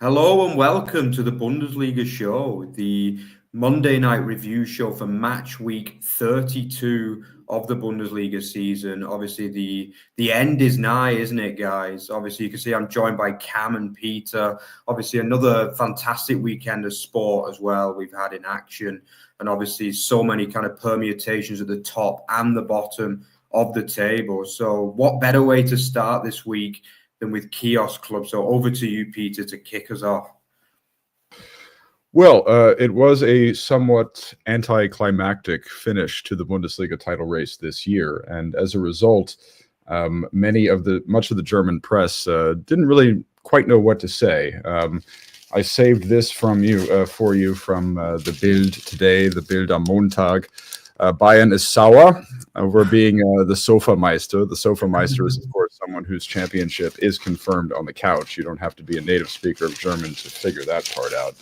Hello and welcome to the Bundesliga Show, the Monday night review show for match week 32 of the Bundesliga season. Obviously, the end is nigh, isn't it, guys? Obviously, you can see I'm joined by Cam and Peter. Obviously, another fantastic weekend of sport as well we've had in action. And obviously, so many kind of permutations at the top and the bottom of the table. So what better way to start this week than with Kiosk Club? So over to you, Peter, to kick us off. Well, it was a somewhat anticlimactic finish to the Bundesliga title race this year, and as a result, much of the German press didn't really quite know what to say. I saved this for you from the Bild today, the Bild am Montag. Bayern is sauer over being the Sofameister. The Sofameister is, of course, someone whose championship is confirmed on the couch. You don't have to be a native speaker of German to figure that part out.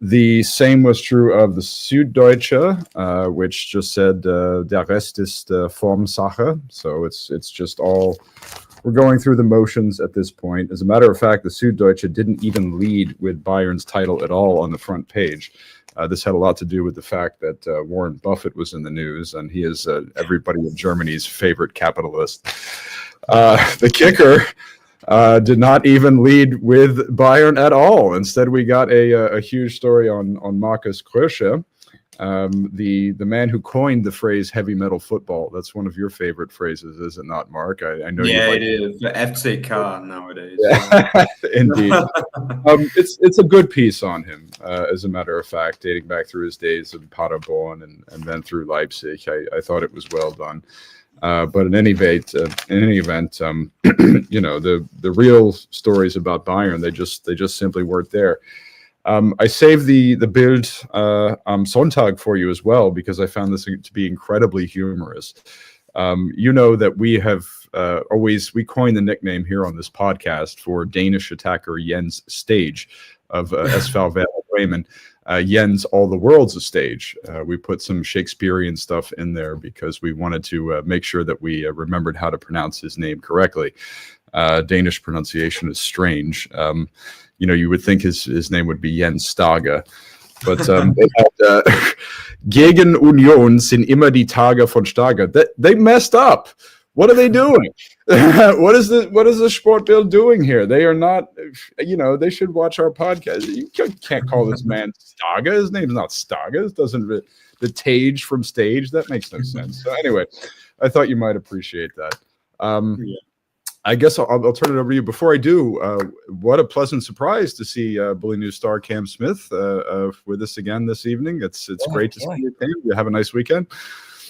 The same was true of the Süddeutsche, which just said der Rest ist Formsache. So it's just all, we're going through the motions at this point. As a matter of fact, the Süddeutsche didn't even lead with Bayern's title at all on the front page. This had a lot to do with the fact that Warren Buffett was in the news, and he is everybody in Germany's favorite capitalist. The kicker did not even lead with Bayern at all. Instead, we got a huge story on Markus Krösche, the man who coined the phrase heavy metal football. That's one of your favorite phrases, is it not, Mark? I know. Yeah, it is. The FCK nowadays. Yeah. Indeed. It's a good piece on him, as a matter of fact, dating back through his days of Paderborn and then through Leipzig. I thought it was well done. But in any event, you know, the real stories about Bayern, they just simply weren't there. I saved the Bild am Sonntag for you as well, because I found this to be incredibly humorous. You know that we have we coined the nickname here on this podcast for Danish attacker Jens Stage of SV Werder Bremen. Jens, all the world's a stage. We put some Shakespearean stuff in there because we wanted to make sure that we remembered how to pronounce his name correctly. Danish pronunciation is strange. You know, you would think his name would be Jens Stage. But they had, Gegen Union sind immer die Tage von Stage. They messed up. What are they doing? What is the Sportbild doing here? They are not, you know, they should watch our podcast. You can't call this man Stage. His name's not Stage. It doesn't, the Tage from stage, that makes no sense. So anyway, I thought you might appreciate that. Yeah. I guess I'll turn it over to you. Before I do, what a pleasant surprise to see Bully News star Cam Smith with us again this evening. It's great to see you, Cam. You have a nice weekend.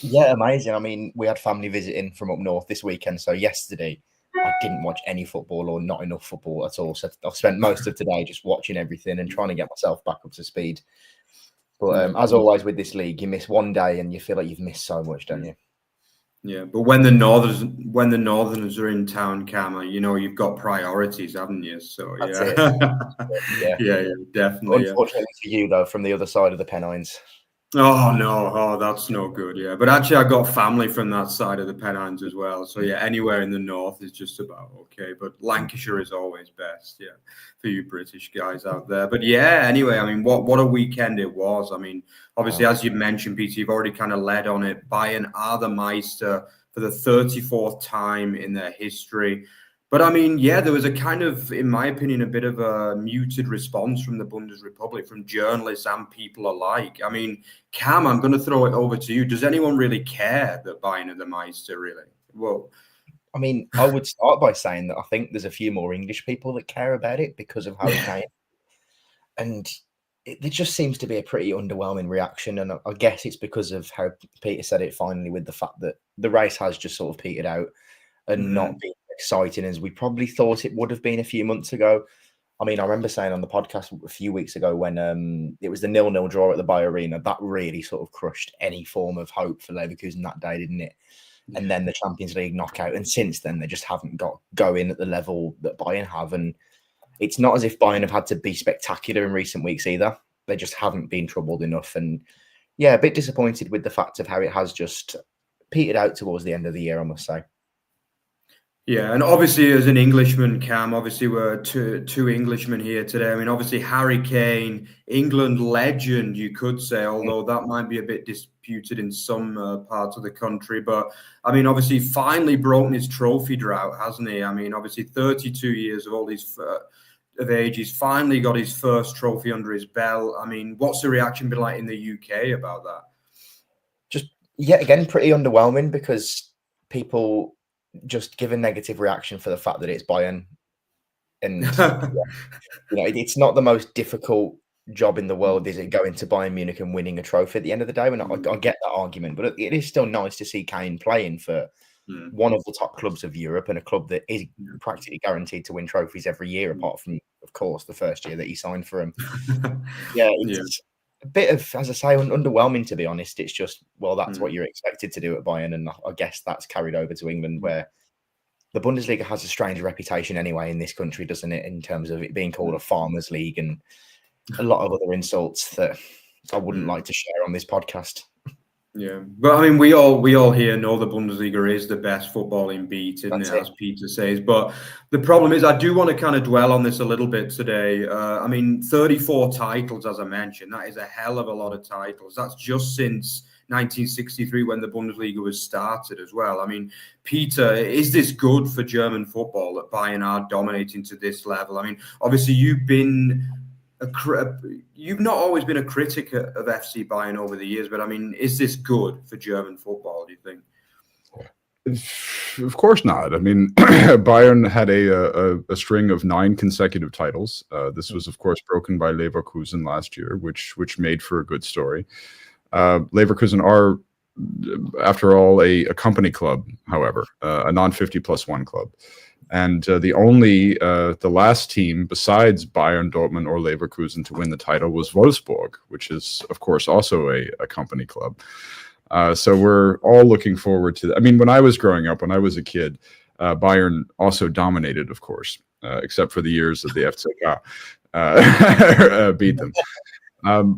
Yeah, amazing. I mean, we had family visiting from up north this weekend. So yesterday, I didn't watch any football or not enough football at all. So I've spent most of today just watching everything and trying to get myself back up to speed. But as always with this league, you miss one day and you feel like you've missed so much, don't you? Yeah, but when the Northerners are in town, Cam, you know, you've got priorities, haven't you? So yeah, definitely. Unfortunately for you, though, from the other side of the Pennines. Oh no, that's no good. Yeah, but actually, I got family from that side of the Pennines as well. So yeah, anywhere in the north is just about okay. But Lancashire is always best. Yeah, for you British guys out there. But yeah, anyway, I mean, what a weekend it was. I mean, obviously, as you mentioned, Peter, you've already kind of led on it. Bayern are the Meister for the 34th time in their history. But I mean, yeah, there was a kind of, in my opinion, a bit of a muted response from the Bundesrepublik, from journalists and people alike. I mean, Cam, I'm going to throw it over to you. Does anyone really care that Bayern are the Meister, really? Well, I mean, I would start by saying that I think there's a few more English people that care about it because of Harry Kane. And it just seems to be a pretty underwhelming reaction. And I guess it's because of how Peter said it finally, with the fact that the race has just sort of petered out and not been exciting as we probably thought it would have been a few months ago. I mean, I remember saying on the podcast a few weeks ago when it was the 0-0 draw at the Bayer Arena, that really sort of crushed any form of hope for Leverkusen that day, didn't it? And then the Champions League knockout. And since then, they just haven't got going at the level that Bayern have. And it's not as if Bayern have had to be spectacular in recent weeks either. They just haven't been troubled enough. And yeah, a bit disappointed with the fact of how it has just petered out towards the end of the year, I must say. Yeah, and obviously as an Englishman, Cam, obviously we're two Englishmen here today. I mean, obviously Harry Kane, England legend, you could say, although that might be a bit disputed in some parts of the country. But I mean, obviously finally broken his trophy drought, hasn't he? I mean, obviously 32 years of all these of age, he's finally got his first trophy under his belt. I mean, what's the reaction been like in the UK about that? Just yet again, pretty underwhelming, because people just give a negative reaction for the fact that it's Bayern, and it's not the most difficult job in the world, is it, going to Bayern Munich and winning a trophy at the end of the day? And I get that argument, but it is still nice to see Kane playing for one of the top clubs of Europe, and a club that is practically guaranteed to win trophies every year, apart from, of course, the first year that he signed for him. It's a bit of, as I say, underwhelming, to be honest. It's just, well, that's what you're expected to do at Bayern, and I guess that's carried over to England, where the Bundesliga has a strange reputation anyway in this country, doesn't it, in terms of it being called a farmers' league and a lot of other insults that I wouldn't like to share on this podcast. Yeah, but I mean, we all here know the Bundesliga is the best footballing beat, isn't it, as Peter says. But the problem is, I do want to kind of dwell on this a little bit today. I mean, 34 titles, as I mentioned, that is a hell of a lot of titles. That's just since 1963 when the Bundesliga was started as well. I mean, Peter, is this good for German football that Bayern are dominating to this level? I mean, obviously you've not always been a critic of FC Bayern over the years, but I mean, is this good for German football, do you think? Of course not. I mean, Bayern had a string of 9 consecutive titles. This was, of course, broken by Leverkusen last year, which made for a good story. Leverkusen are, after all, a company club, however, a non-50+1 club. And the last team besides Bayern, Dortmund, or Leverkusen to win the title was Wolfsburg, which is, of course, also a company club. So we're all looking forward to that. I mean, when I was growing up, when I was a kid, Bayern also dominated, of course, except for the years that the FCK beat them.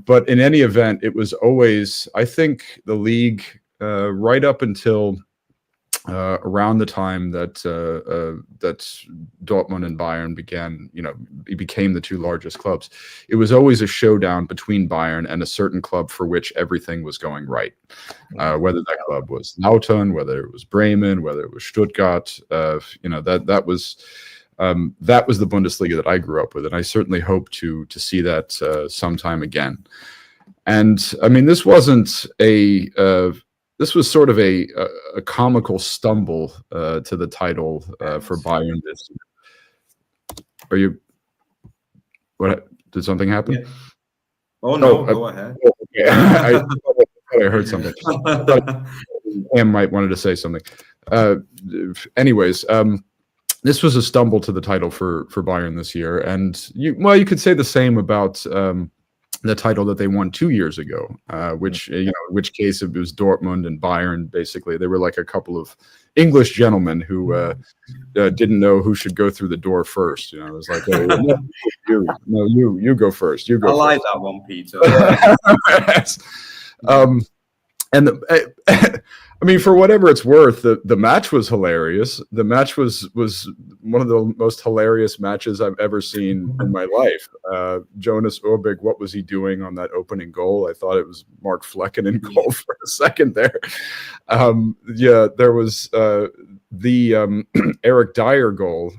But in any event, it was always, I think, the league right up until around the time that Dortmund and Bayern became the 2 largest clubs. It was always a showdown between Bayern and a certain club for which everything was going right. Whether that club was Lautern, whether it was Bremen, whether it was Stuttgart, that was the Bundesliga that I grew up with, and I certainly hope to see that sometime again. And I mean, this wasn't this was sort of a comical stumble to the title for Bayern this year. What, did something happen? Yeah. Oh no, go ahead. Okay. I heard something. Am might wanted to say something. Anyways, this was a stumble to the title for Bayern this year, and you could say the same about the title that they won 2 years ago, which in which case it was Dortmund and Bayern. Basically, they were like a couple of English gentlemen who didn't know who should go through the door first. It was like, hey, you go first. You go. I like that one, Peter. And I mean, for whatever it's worth, the match was hilarious. The match was one of the most hilarious matches I've ever seen in my life. Jonas Urbig, what was he doing on that opening goal? I thought it was Mark Flecken in goal for a second there. There was the Eric Dyer goal,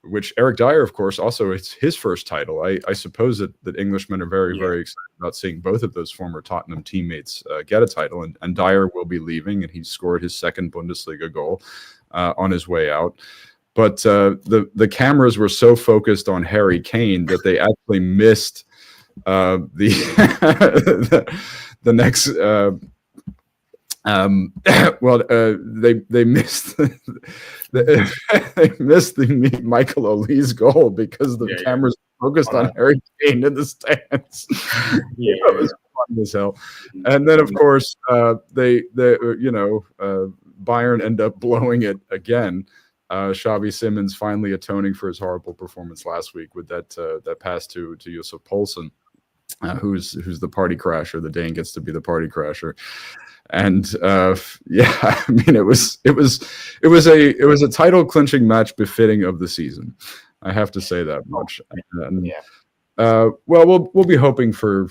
which Eric Dyer, of course, also it's his first title. I suppose that Englishmen are very, very excited about seeing both of those former Tottenham teammates get a title. And Dyer will be leaving, and he scored his second Bundesliga goal on his way out. But the cameras were so focused on Harry Kane that they actually missed the next. They missed they missed the Michael Oli's goal because the cameras focused on Harry Kane in the stands. It was fun as hell. And then, of course, Bayern end up blowing it again. Xavi Simons finally atoning for his horrible performance last week with that pass to Yusuf Poulsen. who's the party crasher. The Dane gets to be the party crasher. And yeah, I mean, it was a title clinching match befitting of the season. I have to say that much. And, well, we'll be hoping for.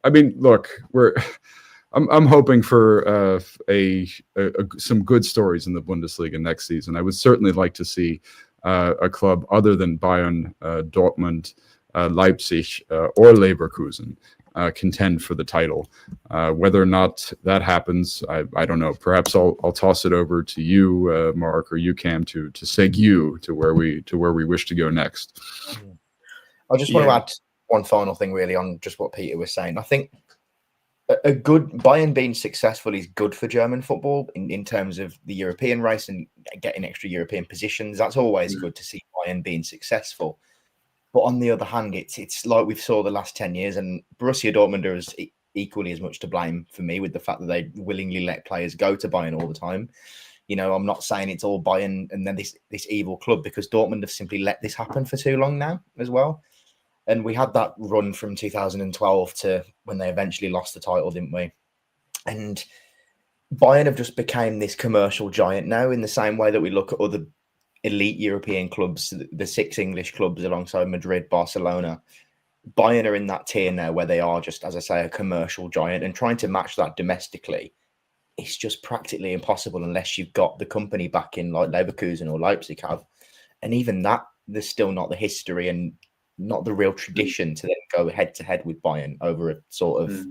I mean, look, I'm hoping for some good stories in the Bundesliga next season. I would certainly like to see a club other than Bayern, Dortmund, Leipzig, or Leverkusen contend for the title. Whether or not that happens, I don't know. Perhaps I'll toss it over to you, Mark, or you, Cam, to seg you to where we wish to go next. I just want to add one final thing, really, on just what Peter was saying. I think a good Bayern being successful is good for German football in terms of the European race and getting extra European positions. That's always good to see Bayern being successful. But on the other hand, it's like we've saw the last 10 years, and Borussia Dortmund is equally as much to blame for me with the fact that they willingly let players go to Bayern all the time. You know, I'm not saying it's all Bayern and then this evil club, because Dortmund have simply let this happen for too long now as well. And we had that run from 2012 to when they eventually lost the title, didn't we? And Bayern have just become this commercial giant now, in the same way that we look at other elite European clubs, the 6 English clubs alongside Madrid, Barcelona. Bayern are in that tier now where they are just, as I say, a commercial giant, and trying to match that domestically, it's just practically impossible unless you've got the company back in like Leverkusen or Leipzig have. And even that, there's still not the history and not the real tradition to then go head to head with Bayern over a sort of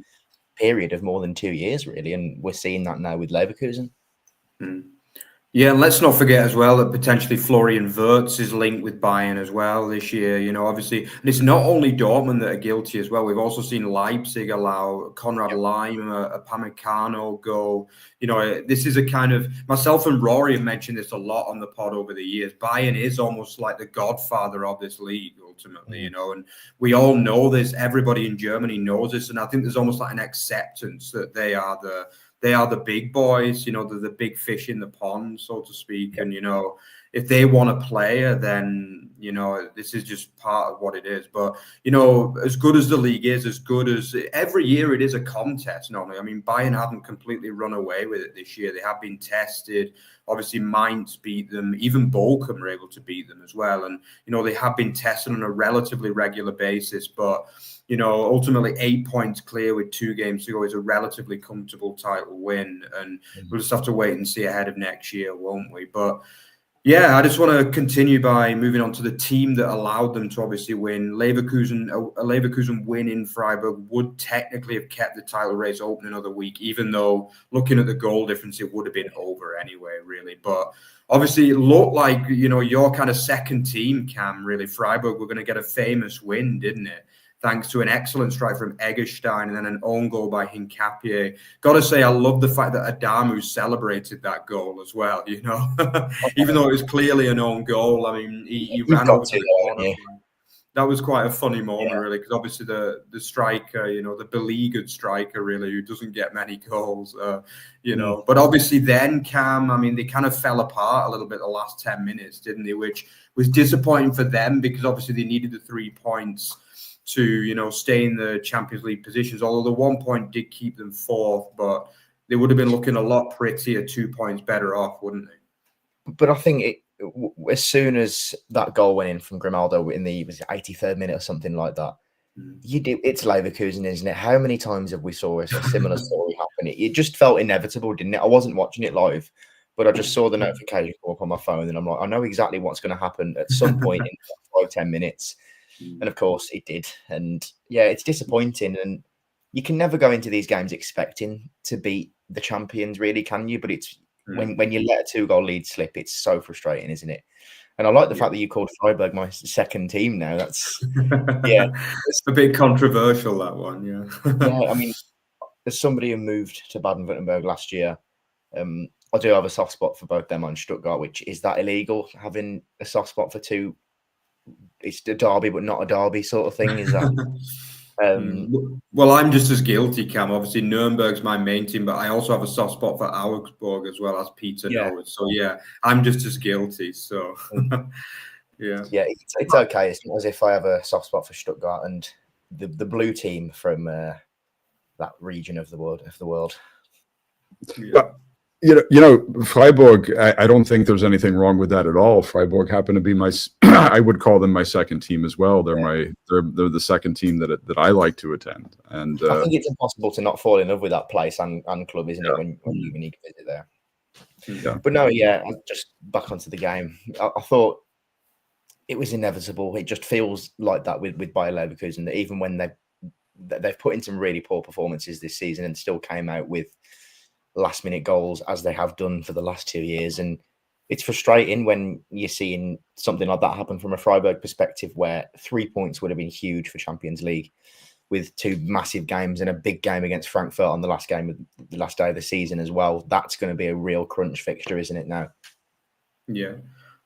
period of more than 2 years, really. And we're seeing that now with Leverkusen. Yeah, and let's not forget as well that potentially Florian Wirtz is linked with Bayern as well this year. You know, obviously, and it's not only Dortmund that are guilty as well. We've also seen Leipzig allow Konrad Lime, a Pamecano go. You know, this is a kind of, myself and Rory have mentioned this a lot on the pod over the years. Bayern is almost like the godfather of this league, ultimately, you know, and we all know this. Everybody in Germany knows this. And I think there's almost like an acceptance that they are the big boys, you know, the big fish in the pond, so to speak. And, you know, if they want a player, then, you know, this is just part of what it is. But, you know, as good as the league is, as good as every year it is a contest normally. I mean, Bayern haven't completely run away with it this year. They have been tested. Obviously, Mainz beat them. Even Bochum were able to beat them as well. And, you know, they have been tested on a relatively regular basis. But, you know, ultimately 8 points clear with 2 games to go is a relatively comfortable title win. And we'll just have to wait and see ahead of next year, won't we? But yeah, I just want to continue by moving on to the team that allowed them to obviously win. Leverkusen, a Leverkusen win in Freiburg would technically have kept the title race open another week, even though looking at the goal difference, it would have been over anyway, really. But obviously it looked like, you know, your kind of second team, Cam, really, Freiburg were going to get a famous win, didn't it? Thanks to an excellent strike from Eggestein and then an own goal by Hincapié. Got to say, I love the fact that Adamu celebrated that goal as well, you know, even though it was clearly an own goal. I mean, he ran over to the corner. That was quite a funny moment, really, because obviously the striker, you know, the beleaguered striker, really, who doesn't get many goals, you know. But obviously then, Cam, I mean, they kind of fell apart a little bit the last 10 minutes, didn't they, which was disappointing for them because obviously they needed the 3 points to, you know, stay in the Champions League positions, although the 1 point did keep them 4th, but they would have been looking a lot prettier 2 points better off, wouldn't they? But I think as soon as that goal went in from Grimaldo in the 83rd minute or something like that, it's Leverkusen, isn't it? How many times have we saw a similar story happen? It just felt inevitable, didn't it? I wasn't watching it live, but I just saw the notification go up on my phone and I'm like, I know exactly what's going to happen at some point in 5-10 minutes. And of course it did. And yeah, it's disappointing. And you can never go into these games expecting to beat the champions, really, can you? But it's when you let a 2-goal lead slip, it's so frustrating, isn't it? And I like the fact that you called Freiburg my second team now. That's it's a bit controversial, that one. Yeah, I mean, as somebody who moved to Baden-Württemberg last year, I do have a soft spot for both them and Stuttgart. Which is that illegal, having a soft spot for 2? It's a derby, but not a derby sort of thing. Is that? Well, I'm just as guilty, Cam. Obviously, Nuremberg's my main team, but I also have a soft spot for Augsburg as well, as Peter knows. So yeah, I'm just as guilty. So yeah, it's okay. It's not as if I have a soft spot for Stuttgart, and the blue team from that region of the world. Yeah. Freiburg, I don't think there's anything wrong with that at all. Freiburg happened to be I would call them my second team as well. They're the second team that I like to attend. And I think it's impossible to not fall in love with that place and club, isn't it, when you need to visit there? Yeah. But no, just back onto the game. I thought it was inevitable. It just feels like that with Bayer Leverkusen, that even when they've put in some really poor performances this season and still came out with last-minute goals, as they have done for the last 2 years. And it's frustrating when you're seeing something like that happen from a Freiburg perspective, where 3 points would have been huge for Champions League, with two massive games and a big game against Frankfurt on the last day of the season as well. That's going to be a real crunch fixture, isn't it now? Yeah.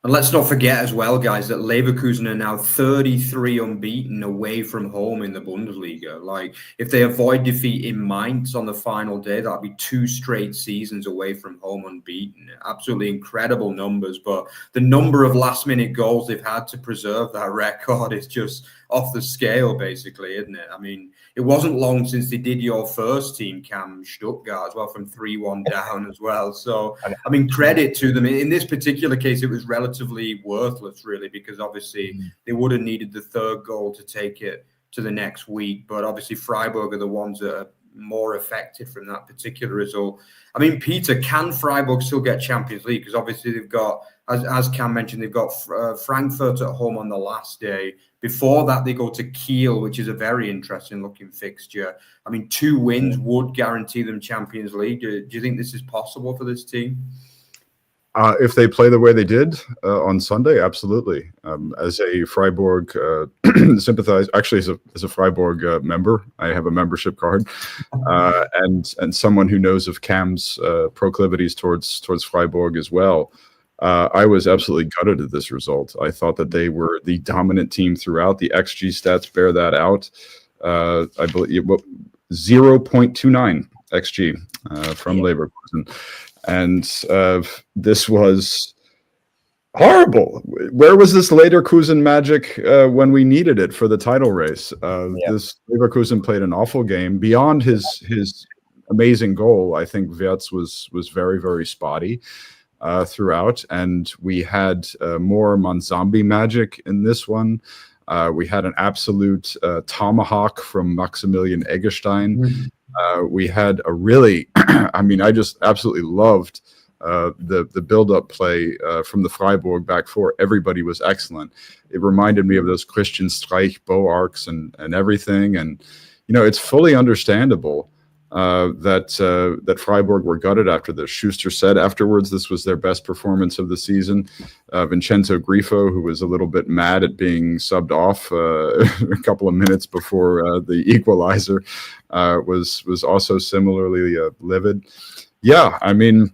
And let's not forget as well, guys, that Leverkusen are now 33 unbeaten away from home in the Bundesliga. Like, if they avoid defeat in Mainz on the final day, that'll be 2 straight seasons away from home unbeaten. Absolutely incredible numbers. But the number of last-minute goals they've had to preserve that record is just off the scale, basically, isn't it? I mean, it wasn't long since they did your first team, Cam, Stuttgart, as well, from 3-1 down as well. So, I mean, credit to them. In this particular case, it was relatively worthless, really, because obviously they would have needed the third goal to take it to the next week. But obviously, Freiburg are the ones that are more affected from that particular result. I mean, Peter, can Freiburg still get Champions League? Because obviously they've got, as Cam mentioned, they've got Frankfurt at home on the last day. Before that, they go to Kiel, which is a very interesting looking fixture. I mean, 2 wins would guarantee them Champions League. Do you think this is possible for this team? If they play the way they did on Sunday, absolutely. As a Freiburg sympathizer, actually as a Freiburg member, I have a membership card, and someone who knows of Cam's proclivities towards Freiburg as well. I was absolutely gutted at this result. I thought that they were the dominant team throughout. The XG stats bear that out. I believe 0.29 XG from Leverkusen. And this was horrible. Where was this Leverkusen magic when we needed it for the title race? This Leverkusen played an awful game. Beyond his amazing goal, I think Wirtz was very, very spotty throughout. And we had more Manzambi magic in this one. We had an absolute tomahawk from Maximilian Eggestein. We had a really, I mean, I just absolutely loved the build-up play from the Freiburg back four. Everybody was excellent. It reminded me of those Christian Streich bow arcs and everything. And, you know, it's fully understandable that Freiburg were gutted after this. Schuster said afterwards this was their best performance of the season. Vincenzo Grifo, who was a little bit mad at being subbed off a couple of minutes before the equalizer, was also similarly livid. Yeah, I mean,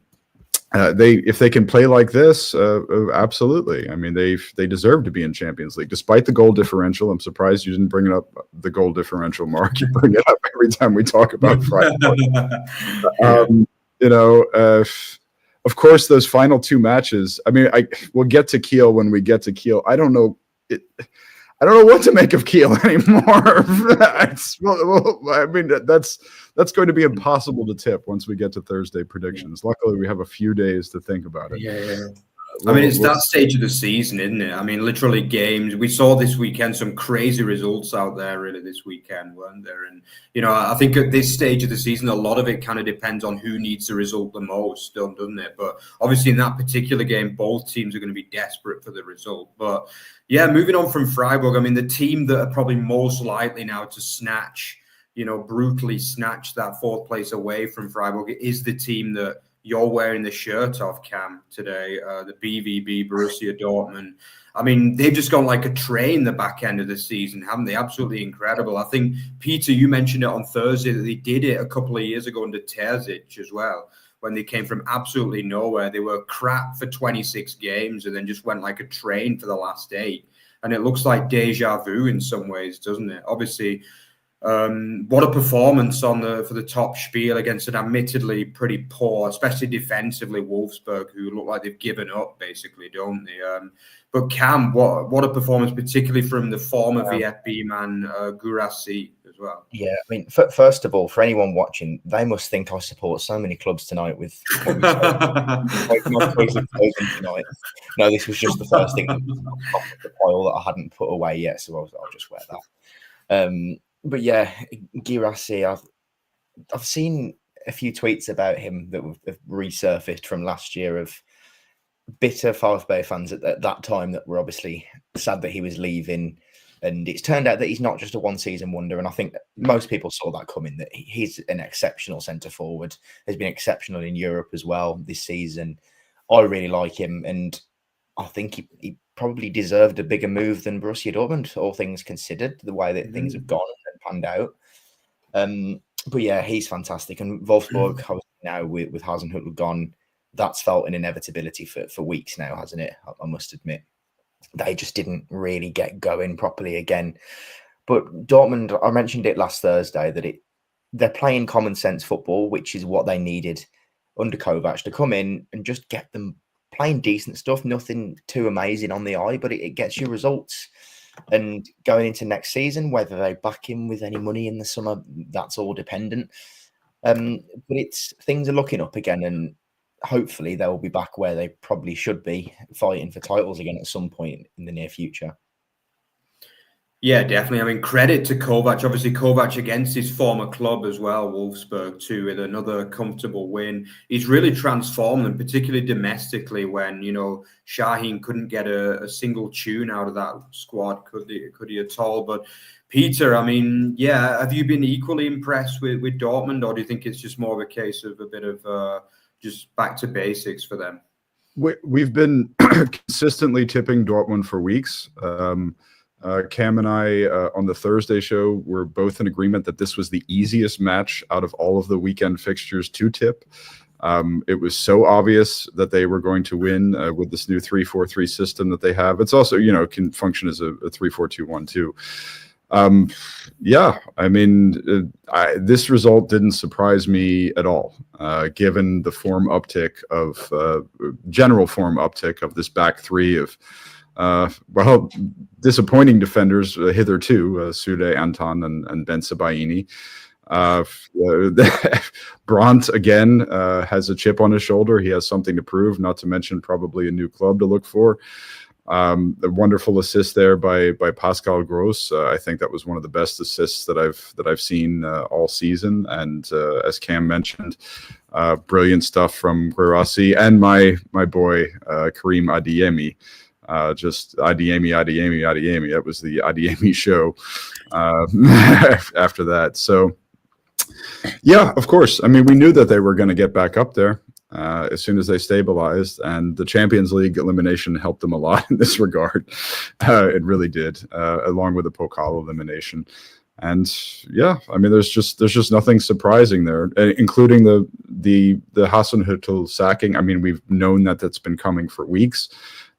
if they can play like this, absolutely. I mean, they deserve to be in Champions League, despite the goal differential. I'm surprised you didn't bring it up, the goal differential, Mark. You bring it up every time we talk about Freiburg. You know, of course, those final 2 matches. I mean, we'll get to Kiel when we get to Kiel. I don't know what to make of Kiel anymore. I mean, that's going to be impossible to tip once we get to Thursday predictions. Luckily, we have a few days to think about it. Yeah. I mean, it's that stage of the season, isn't it? I mean, literally games. We saw this weekend some crazy results out there, really, this weekend, weren't there? And, you know, I think at this stage of the season, a lot of it kind of depends on who needs the result the most, doesn't it? But obviously in that particular game, both teams are going to be desperate for the result. But, yeah, moving on from Freiburg, I mean, the team that are probably most likely now to snatch, you know, brutally snatch that 4th place away from Freiburg is the team that you're wearing the shirt of, Cam, today, the BVB, Borussia Dortmund. I mean, they've just gone like a train the back end of the season, haven't they? Absolutely incredible. I think, Peter, you mentioned it on Thursday that they did it a couple of years ago under Terzic as well, when they came from absolutely nowhere. They were crap for 26 games and then just went like a train for the last 8. And it looks like deja vu in some ways, doesn't it? Obviously, What a performance for the top spiel against an admittedly pretty poor, especially defensively, Wolfsburg, who look like they've given up basically, don't they? But Cam, what a performance, particularly from the former VfB man Guirassy as well. Yeah, I mean, first of all, for anyone watching, they must think I support so many clubs tonight with what we my choice of clothing tonight. No, this was just the first thing that was on top of the pile that I hadn't put away yet, so I'll just wear that. But yeah, Guirassy, I've seen a few tweets about him that have resurfaced from last year of bitter VfB fans at that time that were obviously sad that he was leaving. And it's turned out that he's not just a one-season wonder. And I think most people saw that coming, that he's an exceptional centre-forward, has been exceptional in Europe as well this season. I really like him. And I think he probably deserved a bigger move than Borussia Dortmund, all things considered, the way that things have gone and panned out. But yeah, he's fantastic. And Wolfsburg, now with Hasenhüttl gone, that's felt an inevitability for weeks now, hasn't it? I must admit. They just didn't really get going properly again. But Dortmund, I mentioned it last Thursday, that they're playing common sense football, which is what they needed under Kovac, to come in and just get them playing decent stuff, nothing too amazing on the eye, but it gets you results. And going into next season, whether they back him with any money in the summer, that's all dependent. But things are looking up again, and hopefully they'll be back where they probably should be, fighting for titles again at some point in the near future. Yeah, definitely. I mean, credit to Kovac. Obviously, Kovac against his former club as well, Wolfsburg, too, with another comfortable win. He's really transformed them, particularly domestically, when, Şahin couldn't get a single tune out of that squad, could he at all? But Peter, I mean, yeah, have you been equally impressed with Dortmund, or do you think it's just more of a case of a bit of just back to basics for them? We've been consistently tipping Dortmund for weeks. Cam and I on the Thursday show were both in agreement that this was the easiest match out of all of the weekend fixtures to tip. It was so obvious that they were going to win with this new 3-4-3 system that they have. It's also, can function as a 3-4-2-1 too. Yeah, I mean, this result didn't surprise me at all, given the general form uptick of this back three of, disappointing defenders hitherto, Sude, Anton, and Ben Sebaini. Brandt, again, has a chip on his shoulder. He has something to prove, not to mention probably a new club to look for. A wonderful assist there by Pascal Gross. I think that was one of the best assists that I've seen all season. And as Cam mentioned, brilliant stuff from Guirassy and my boy Karim Adeyemi. Just Adeyemi. That was the Adeyemi show after that. So yeah, of course. I mean, we knew that they were going to get back up there as soon as they stabilized, and the Champions League elimination helped them a lot in this regard. It really did, along with the Pokal elimination. And yeah, I mean, there's just nothing surprising there, including the Hasenhüttl sacking. I mean, we've known that's been coming for weeks.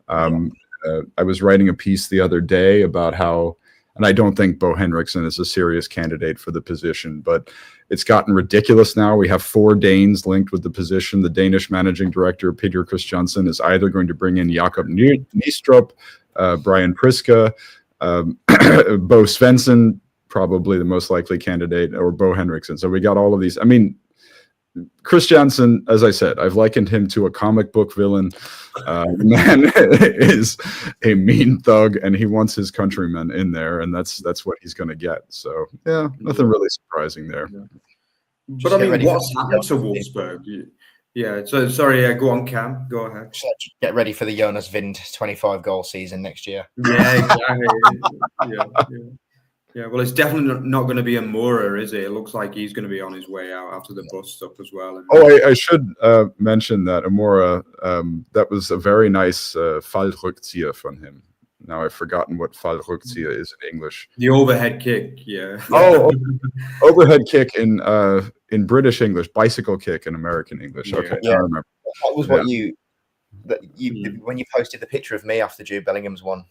I was writing a piece the other day about how, and I don't think Bo Henriksen is a serious candidate for the position, but it's gotten ridiculous now. We have 4 Danes linked with the position. The Danish managing director, Peter Christiansen, is either going to bring in Jakob Nistrup, Brian Priska, Bo Svensson, probably the most likely candidate, or Bo Henriksen. So we got all of these. I mean, Christiansen, as I said, I've likened him to a comic book villain. Man is a mean thug, and he wants his countrymen in there, and that's what he's going to get. So yeah, nothing really surprising there. But I mean, what's happened to Wolfsburg? Yeah. So sorry. Go on, Cam. Go ahead. Get ready for the Jonas Wind 25-goal season next year. Yeah, exactly. Yeah, well, it's definitely not going to be a Mura, is it? It looks like he's going to be on his way out after the bust up as well. I should mention that Amora, that was a very nice Fallrückzieher from him. Now I've forgotten what Fallrückzieher is in English. The overhead kick, yeah. Oh, overhead kick in British English, bicycle kick in American English. Yeah. Okay, Yeah. I remember. That was what you when you posted the picture of me after Jude Bellingham's one.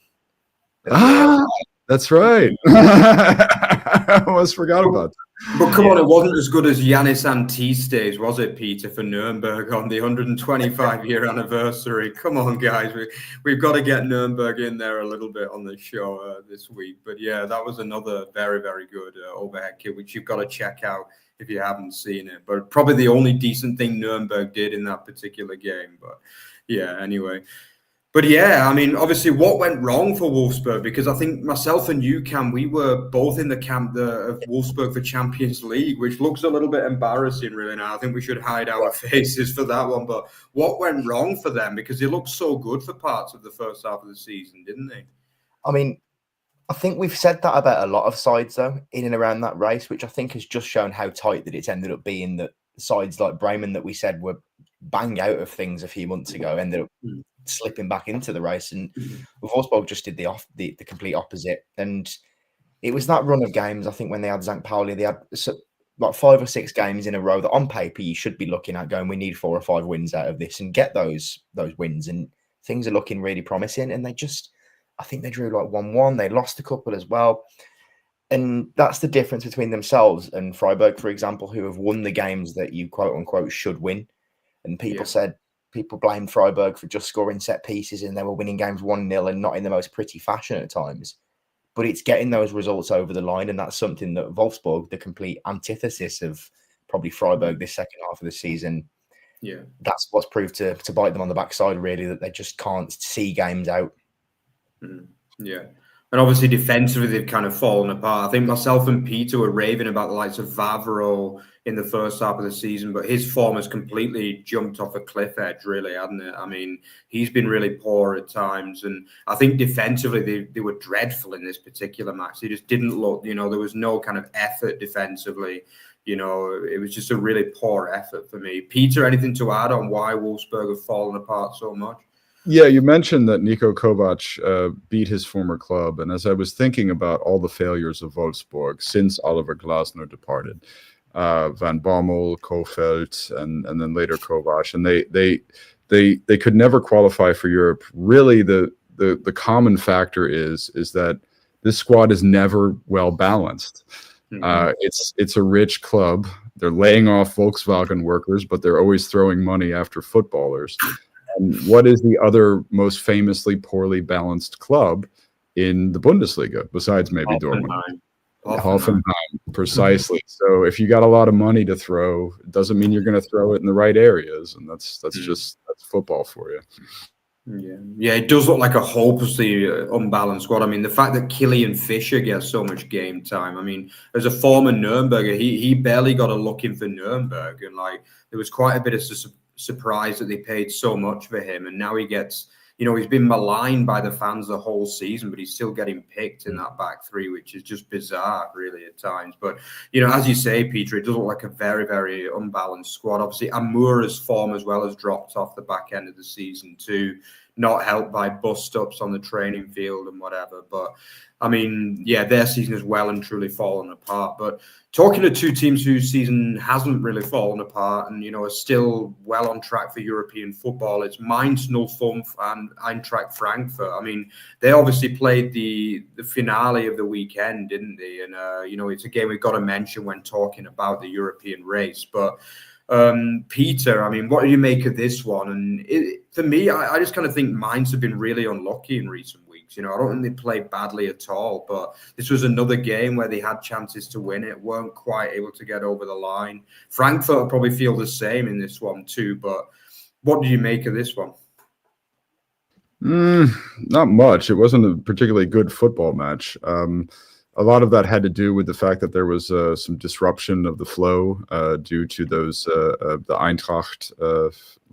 That's right. I almost forgot about that. But come on, it wasn't as good as Yannis Antiste's, was it, Peter, for Nuremberg on the 125-year anniversary? Come on, guys. We've got to get Nuremberg in there a little bit on the show this week. But yeah, that was another very, very good overhead kick, which you've got to check out if you haven't seen it. But probably the only decent thing Nuremberg did in that particular game. But yeah, anyway. But yeah, I mean, obviously, what went wrong for Wolfsburg? Because I think myself and you, Cam, we were both in the camp of Wolfsburg for Champions League, which looks a little bit embarrassing, really. Now, I think we should hide our faces for that one. But what went wrong for them? Because they looked so good for parts of the first half of the season, didn't they? I mean, I think we've said that about a lot of sides, though, in and around that race, which I think has just shown how tight that it's ended up being. That sides like Bremen that we said were bang out of things a few months ago ended up slipping back into the race, and Wolfsburg just did the complete opposite. And it was that run of games, I think, when they had St. Pauli, they had like 5 or 6 games in a row that on paper you should be looking at going, we need 4 or 5 wins out of this and get those wins, and things are looking really promising. And I think they drew like 1-1. They lost a couple as well. And that's the difference between themselves and Freiburg, for example, who have won the games that you quote unquote should win. And people blamed Freiburg for just scoring set pieces and they were winning games 1-0 and not in the most pretty fashion at times. But it's getting those results over the line. And that's something that Wolfsburg, the complete antithesis of probably Freiburg this second half of the season, that's what's proved to bite them on the backside, really, that they just can't see games out. Yeah. And obviously defensively, they've kind of fallen apart. I think myself and Peter were raving about the likes of Vavro in the first half of the season, but his form has completely jumped off a cliff edge, really, hasn't it? I mean, he's been really poor at times. And I think defensively, they were dreadful in this particular match. They just didn't look, there was no kind of effort defensively. It was just a really poor effort for me. Peter, anything to add on why Wolfsburg have fallen apart so much? Yeah, you mentioned that Niko Kovac beat his former club. And as I was thinking about all the failures of Wolfsburg since Oliver Glasner departed, Van Bommel, Kofeld, and then later Kovac, and they could never qualify for Europe. Really, the common factor is that this squad is never well balanced. It's a rich club. They're laying off Volkswagen workers, but they're always throwing money after footballers. And what is the other most famously poorly balanced club in the Bundesliga, besides maybe Dortmund? Hoffenheim, precisely. So if you got a lot of money to throw, it doesn't mean you're going to throw it in the right areas, and that's football for you. Yeah, it does look like a hopelessly unbalanced squad. I mean, the fact that Kilian Fischer gets so much game time. I mean, as a former Nuremberger, he barely got a look in for Nuremberg, and there was quite a bit of surprise that they paid so much for him, and now he gets. He's been maligned by the fans the whole season, but he's still getting picked in that back three, which is just bizarre, really, at times. But, as you say, Peter, it does look like a very, very unbalanced squad. Obviously, Amura's form as well has dropped off the back end of the season too, not helped by bust-ups on the training field and whatever. But, I mean, yeah, their season has well and truly fallen apart. But talking to two teams whose season hasn't really fallen apart and, are still well on track for European football, it's Mainz 05 and Eintracht Frankfurt. I mean, they obviously played the finale of the weekend, didn't they? And, it's a game we've got to mention when talking about the European race. But, Peter, I mean, what do you make of this one? And for me, I just kind of think Mainz have been really unlucky in recent weeks. I don't think they played badly at all, but this was another game where they had chances to win it, weren't quite able to get over the line. Frankfurt will probably feel the same in this one too, but what do you make of this one? Not much. It wasn't a particularly good football match. A lot of that had to do with the fact that there was some disruption of the flow due to those the Eintracht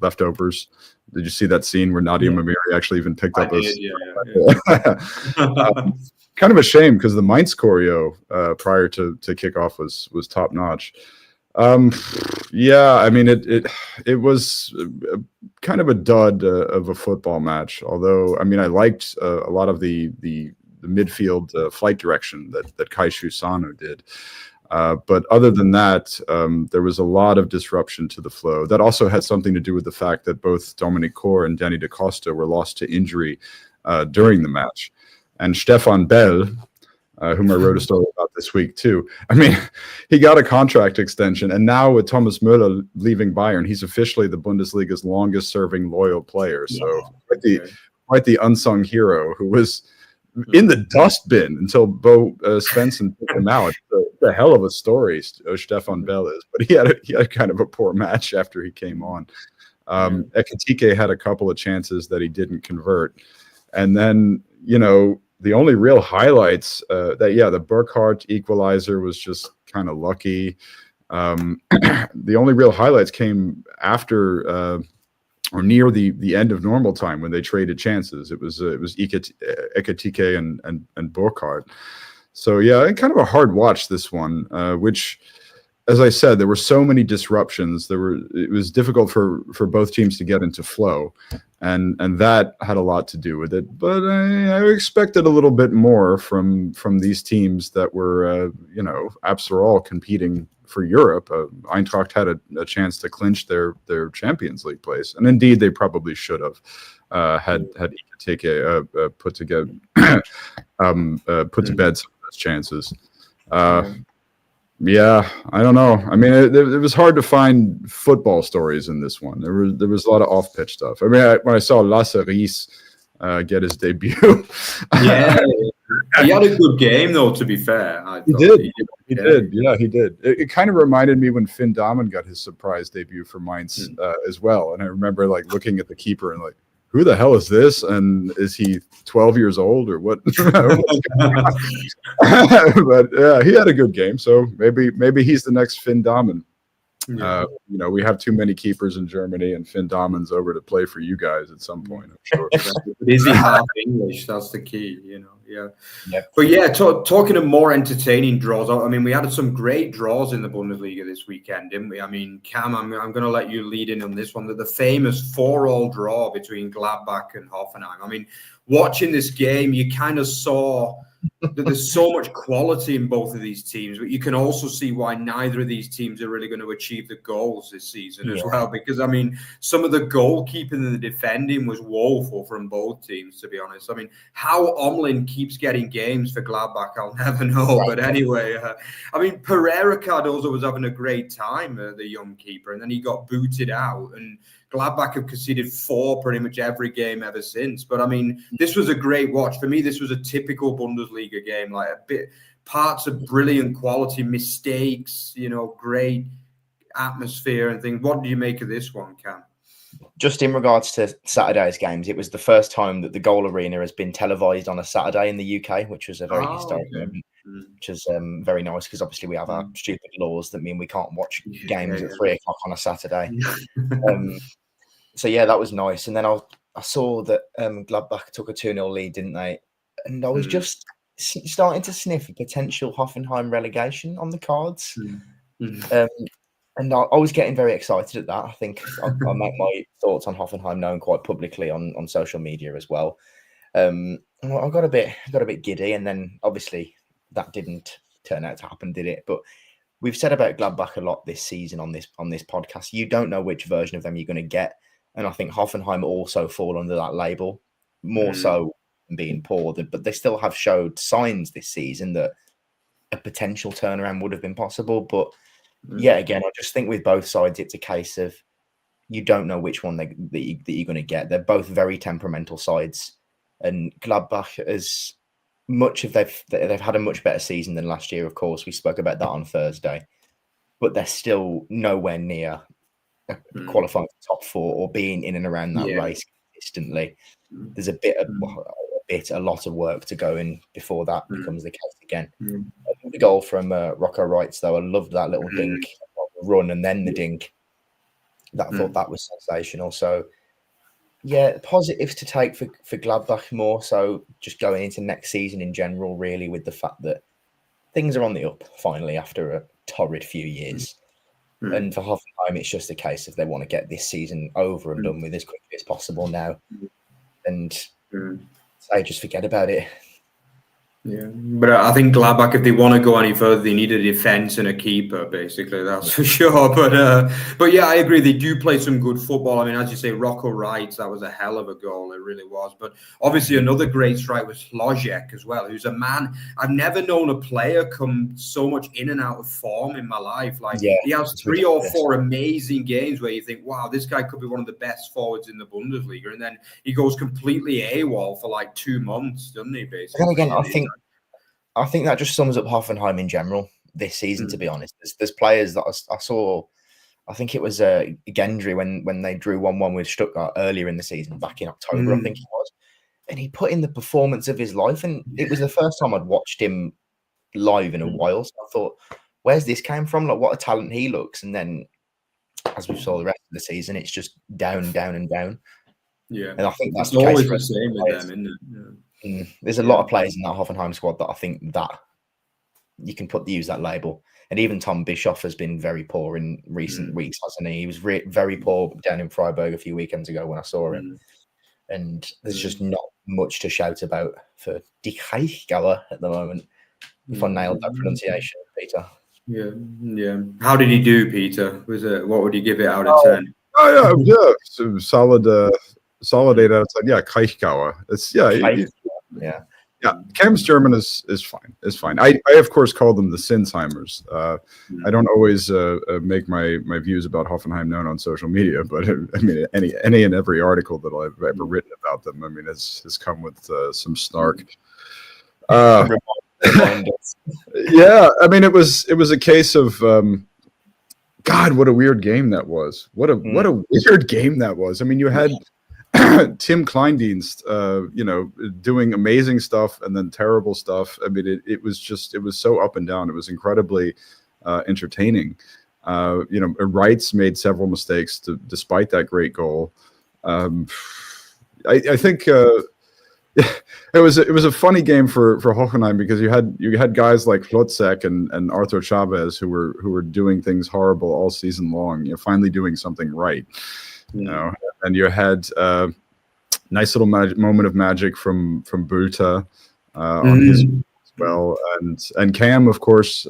leftovers. Did you see that scene where Nadia Mamiri actually even picked up kind of a shame because the Mainz choreo prior to kickoff was top notch. I mean it was kind of a dud of a football match. Although I mean I liked a lot of the midfield flight direction that Kaishu Sano did. But other than that, there was a lot of disruption to the flow. That also had something to do with the fact that both Dominic Kor and Danny da Costa were lost to injury during the match. And Stefan Bell, whom I wrote a story about this week too. I mean, he got a contract extension, and now with Thomas Müller leaving Bayern, he's officially the Bundesliga's longest-serving loyal player. So quite the unsung hero who was in the dustbin until Bo Svensson took him out. The hell of a story, Stefan Bell is, but he had kind of a poor match after he came on. Ekitike had a couple of chances that he didn't convert, and then the only real highlights the Burkhardt equalizer was just kind of lucky. The only real highlights came after or near the end of normal time when they traded chances. It was Ekitike and Burkhardt. So kind of a hard watch, this one, which, as I said, there were so many disruptions. It was difficult for both teams to get into flow, and that had a lot to do with it. But I expected a little bit more from these teams that were, after all, competing for Europe. Eintracht had a chance to clinch their Champions League place, and indeed they probably should have had Ekitike put to bed some of those chances. Yeah, I don't know. I mean, it was hard to find football stories in this one. There was a lot of off-pitch stuff. I mean, when I saw Lasse Ries get his debut, he had a good game, though. To be fair, he did. Yeah, he did. It kind of reminded me when Finn Dahmen got his surprise debut for Mainz as well. And I remember looking at the keeper and who the hell is this? And is he 12 years old or what? But yeah, he had a good game. So maybe he's the next Finn Dahmen. Yeah. We have too many keepers in Germany, and Finn Dahmen's over to play for you guys at some point, I'm sure. Is he half English? That's the key, Yeah. But talking of more entertaining draws, I mean, we had some great draws in the Bundesliga this weekend, didn't we? I mean, Cam, I'm going to let you lead in on this one. The famous 4-4 draw between Gladbach and Hoffenheim. I mean, watching this game, you kind of saw that there's so much quality in both of these teams, but you can also see why neither of these teams are really going to achieve the goals this season as well. Because, I mean, some of the goalkeeping and the defending was woeful from both teams, to be honest. I mean, how Omlin keeps getting games for Gladbach, I'll never know. But anyway, I mean, Pereira Cardozo was having a great time, the young keeper, and then he got booted out. And Gladbach have conceded 4 pretty much every game ever since. But I mean, this was a great watch. For me, this was a typical Bundesliga game, parts of brilliant quality, mistakes, great atmosphere and things. What do you make of this one, Cam? Just in regards to Saturday's games, it was the first time that the Goal Arena has been televised on a Saturday in the UK, which was a very historic moment, which is very nice because obviously we have our stupid laws that mean we can't watch games at 3 o'clock on a Saturday. So that was nice. And then I saw that Gladbach took a 2-0 lead, didn't they? And I was just starting to sniff a potential Hoffenheim relegation on the cards. And I was getting very excited at that. I think I make my thoughts on Hoffenheim known quite publicly on social media as well. I got a bit giddy, and then obviously that didn't turn out to happen, did it? But we've said about Gladbach a lot this season on this podcast. You don't know which version of them you're going to get. And I think Hoffenheim also fall under that label, more so than being poor. But they still have showed signs this season that a potential turnaround would have been possible. But again, I just think with both sides, it's a case of you don't know which one that you're going to get. They're both very temperamental sides. And Gladbach, as much as they've had a much better season than last year, of course, we spoke about that on Thursday. But they're still nowhere near qualifying for top 4 or being in and around that race consistently. There's a lot of work to go in before that becomes the case again. The goal from Rocco Wrights, though, I loved that little dink run and then the dink. I thought that was sensational. So positives to take for Gladbach more so just going into next season in general, really, with the fact that things are on the up finally after a torrid few years. And for Hoffenheim, it's just a case of they want to get this season over and done with as quickly as possible now. And say, just forget about it. Yeah, but I think Gladbach, if they want to go any further, they need a defense and a keeper, basically. That's for sure. But yeah, I agree. They do play some good football. I mean, as you say, Rocco Wright, that was a hell of a goal. It really was. But obviously, another great strike was Hlojek as well, who's a man I've never known a player come so much in and out of form in my life. Like he has 3 or 4 amazing games where you think, wow, this guy could be one of the best forwards in the Bundesliga, and then he goes completely AWOL for like 2 months, doesn't he? Basically. Then again, I think that just sums up Hoffenheim in general this season. To be honest, there's players that I saw. I think it was Gendry when they drew 1-1 with Stuttgart earlier in the season, back in October, I think it was, and he put in the performance of his life, and it was the first time I'd watched him live in a while. So I thought, where's this came from? Like, what a talent he looks! And then, as we saw the rest of the season, it's just down, down, and down. Yeah, and I think that's always the same with them, isn't it? Yeah. There's a lot of players in that Hoffenheim squad that I think that you can use that label. And even Tom Bischoff has been very poor in recent weeks, hasn't he? He was very poor down in Freiburg a few weekends ago when I saw him. And there's just not much to shout about for Die Heichgauer at the moment. If I nailed that pronunciation, Peter. Yeah. How did he do, Peter? What would you give it out of 10? Yeah. So solid 8 out of 10. Yeah, Heichgauer. It's Yeah, Cam's German is fine. It's fine. I of course call them the Sinsheimers. I don't always make my views about Hoffenheim known on social media, but I mean any and every article that I've ever written about them, I mean, has come with some snark. Yeah, I mean, it was a case of God, what a weird game that was. What a weird game that was. I mean, you had Tim Kleindienst, doing amazing stuff and then terrible stuff. I mean, it was so up and down. It was incredibly entertaining. Wrights made several mistakes despite that great goal. I think it was a funny game for Hoffenheim because you had guys like Flotzek and Arthur Chavez who were doing things horrible all season long. Finally doing something right. And you had nice little moment of magic from Bulta on his as well, and Cam, of course,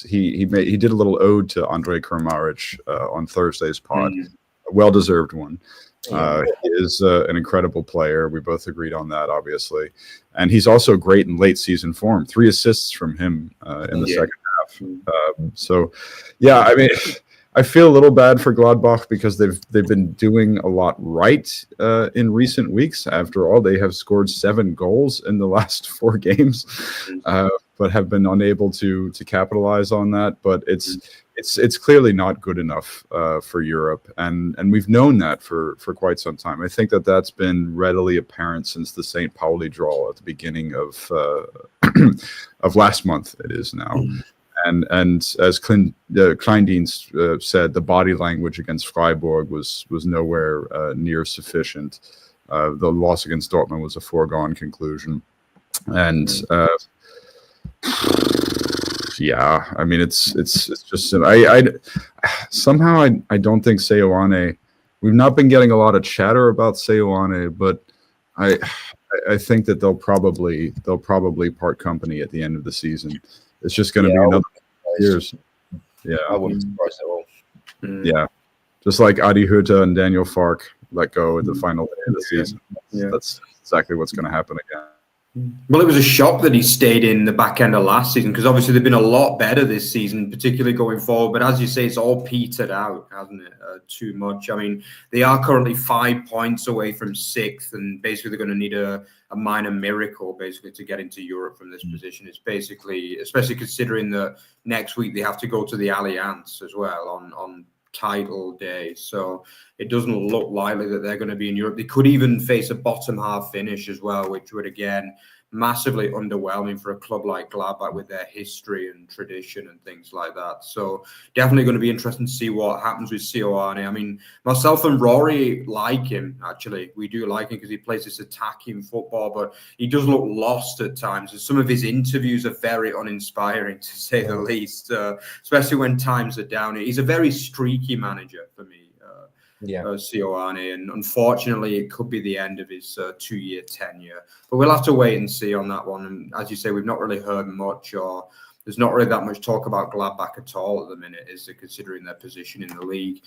he did a little ode to Andrej Kramaric on Thursday's pod, a well-deserved one. He is an incredible player. We both agreed on that, obviously, and he's also great in late season form. 3 assists from him in the second half. So, yeah, I mean. I feel a little bad for Gladbach because they've been doing a lot right in recent weeks. After all, they have scored 7 goals in the last 4 games, but have been unable to capitalize on that. But it's clearly not good enough for Europe, and we've known that for quite some time. I think that's been readily apparent since the St. Pauli draw at the beginning of of last month. It is now. And as Kleindienst said, the body language against Freiburg was nowhere near sufficient. The loss against Dortmund was a foregone conclusion. And yeah, I mean, it's just I somehow I don't think Seoane. We've not been getting a lot of chatter about Seoane, but I think that they'll probably part company at the end of the season. It's just going to be another years. Yeah, I wouldn't be surprised at all. Yeah, just like Adi Hütter and Daniel Fark let go at the final day of the season. That's exactly what's going to happen again. Well, it was a shock that he stayed in the back end of last season because obviously they've been a lot better this season, particularly going forward. But as you say, it's all petered out, hasn't it? Too much. I mean, they are currently 5 points away from 6th, and basically they're going to need a minor miracle basically to get into Europe from this position. It's basically, especially considering that next week they have to go to the Allianz as well on title day. So it doesn't look likely that they're going to be in Europe. They could even face a bottom half finish as well, which would again massively underwhelming for a club like Gladbach with their history and tradition and things like that. So definitely going to be interesting to see what happens with Seoane. I mean, myself and Rory like him, actually. We do like him because he plays this attacking football, but he does look lost at times. And some of his interviews are very uninspiring, to say the least, especially when times are down. He's a very streaky manager for me. Sioane, and unfortunately, it could be the end of his 2-year tenure. But we'll have to wait and see on that one. And as you say, we've not really heard much, or there's not really that much talk about Gladbach at all at the minute, is it, considering their position in the league.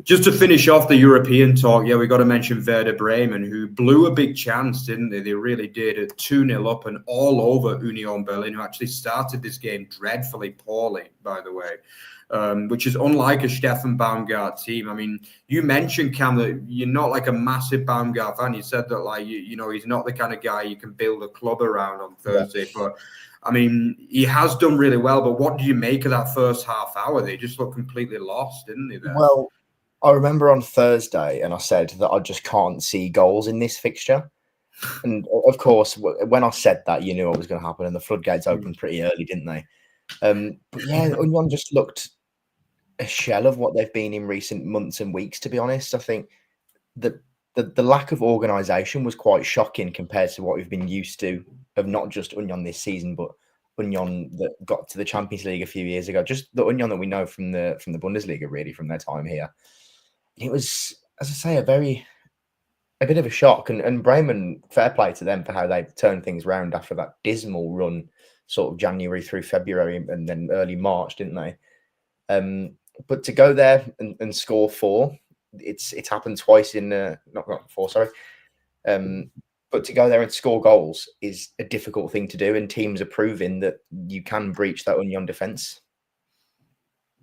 Just to finish off the European talk, we got to mention Werder Bremen, who blew a big chance, didn't they? They really did, at 2-0 up and all over Union Berlin, who actually started this game dreadfully poorly, by the way, which is unlike a Steffen Baumgart team. I mean, you mentioned, Cam, that you're not like a massive Baumgart fan. You said that, like, you know, he's not the kind of guy you can build a club around on Thursday, but I mean, he has done really well. But what do you make of that first half hour? They just looked completely lost, didn't they? There? Well, I remember on Thursday, and I said that I just can't see goals in this fixture. And of course, when I said that, you knew what was going to happen, and the floodgates opened pretty early, didn't they? But yeah, Union just looked a shell of what they've been in recent months and weeks, to be honest. I think that the lack of organisation was quite shocking compared to what we've been used to of not just Union this season, but Union that got to the Champions League a few years ago. Just the Union that we know from the Bundesliga, really, from their time here. It was, as I say, a bit of a shock. And Bremen, fair play to them for how they turned things around after that dismal run, sort of January through February and then early March, didn't they? But to go there and score 4, it's happened twice in not 4, sorry. But to go there and score goals is a difficult thing to do, and teams are proving that you can breach that Union defence.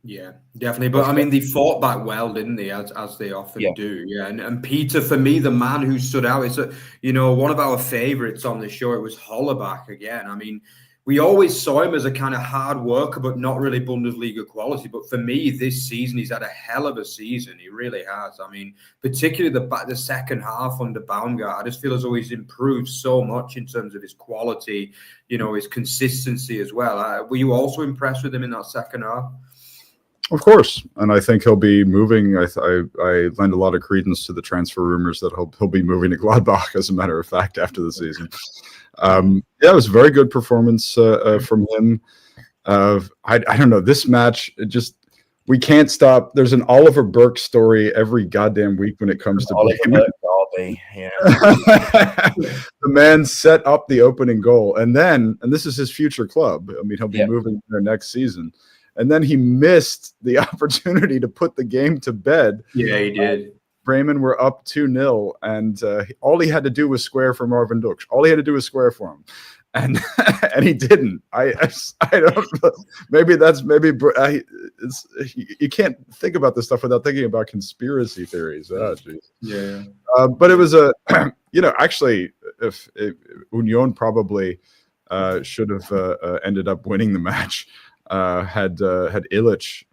Yeah, definitely. But I mean, they fought back well, didn't they? As they often do. Yeah. And Peter, for me, the man who stood out is, one of our favourites on the show. It was Hollerbach again. I mean, we always saw him as a kind of hard worker, but not really Bundesliga quality. But for me, this season, he's had a hell of a season. He really has. I mean, particularly the second half under Baumgart, I just feel as though he's improved so much in terms of his quality, his consistency as well. Were you also impressed with him in that second half? Of course, and I think he'll be moving. I lend a lot of credence to the transfer rumors that he'll be moving to Gladbach, as a matter of fact, after the season. It was a very good performance from him. I don't know, this match, we can't stop. There's an Oliver Burke story every goddamn week when it comes to Oliver Derby. Yeah. The man set up the opening goal, and this is his future club. I mean, he'll be moving there next season. And then he missed the opportunity to put the game to bed. Yeah, he did. Bremen were up 2-0, and all he had to do was square for Marvin Duksch. All he had to do was square for him, and he didn't. I don't know. You can't think about this stuff without thinking about conspiracy theories. Oh, geez. Yeah. But it was actually, if Union probably should have ended up winning the match. Had Illich,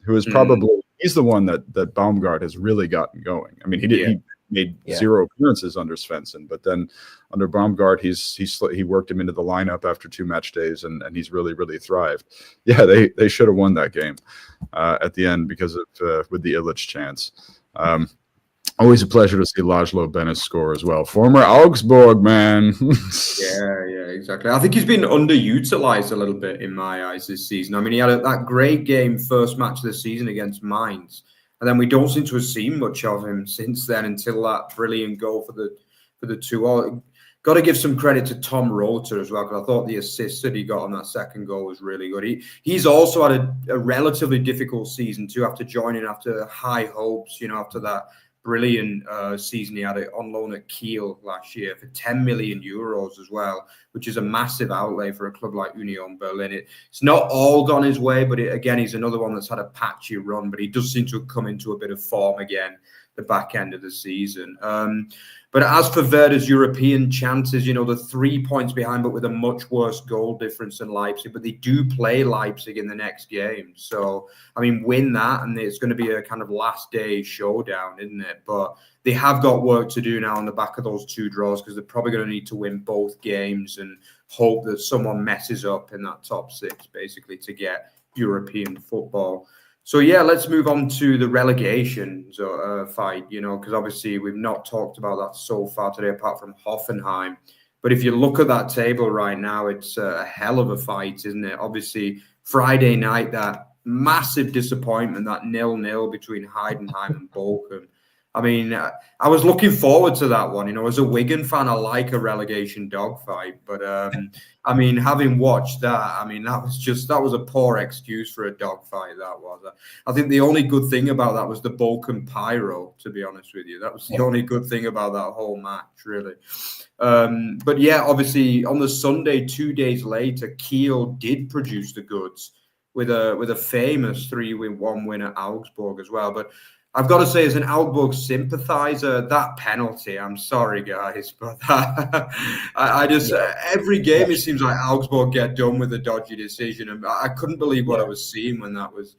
who is probably he's the one that Baumgart has really gotten going. I mean, he made 0 appearances under Svensson, but then under Baumgart, he worked him into the lineup after 2 match days, and he's really thrived. Yeah, they should have won that game at the end because of with the Illich chance. Always a pleasure to see Laszlo Benes score as well. Former Augsburg, man. Yeah, exactly. I think he's been underutilized a little bit in my eyes this season. I mean, he had that great game, first match of the season against Mainz, and then we don't seem to have seen much of him since then until that brilliant goal for the 2-0. Got to give some credit to Tom Rother as well, because I thought the assist that he got on that second goal was really good. He's also had a relatively difficult season too, after joining after high hopes, after that brilliant season he had on loan at Kiel last year for 10 million euros as well, which is a massive outlay for a club like Union Berlin. It's not all gone his way, but again, he's another one that's had a patchy run, but he does seem to have come into a bit of form again the back end of the season. But as for Werder's European chances, they're 3 points behind, but with a much worse goal difference than Leipzig. But they do play Leipzig in the next game. So, I mean, win that, and it's going to be a kind of last day showdown, isn't it? But they have got work to do now on the back of those 2 draws, because they're probably going to need to win both games and hope that someone messes up in that top 6, basically, to get European football. So, yeah, let's move on to the relegation fight, because obviously we've not talked about that so far today, apart from Hoffenheim. But if you look at that table right now, it's a hell of a fight, isn't it? Obviously, Friday night, that massive disappointment, that 0-0 between Heidenheim and Bochum. I mean, I was looking forward to that one. You know, as a Wigan fan, I like a relegation dogfight. But I mean, having watched that, I mean, that was a poor excuse for a dogfight. That was. I think the only good thing about that was the Bochum pyro. To be honest with you, that was the only good thing about that whole match, really. But yeah, obviously on the Sunday, 2 days later, Kiel did produce the goods with a famous 3-1 win at Augsburg as well. But I've got to say, as an Augsburg sympathizer, that penalty, I'm sorry, guys, but I just, every game it seems like Augsburg get done with a dodgy decision. And I couldn't believe what I was seeing when that was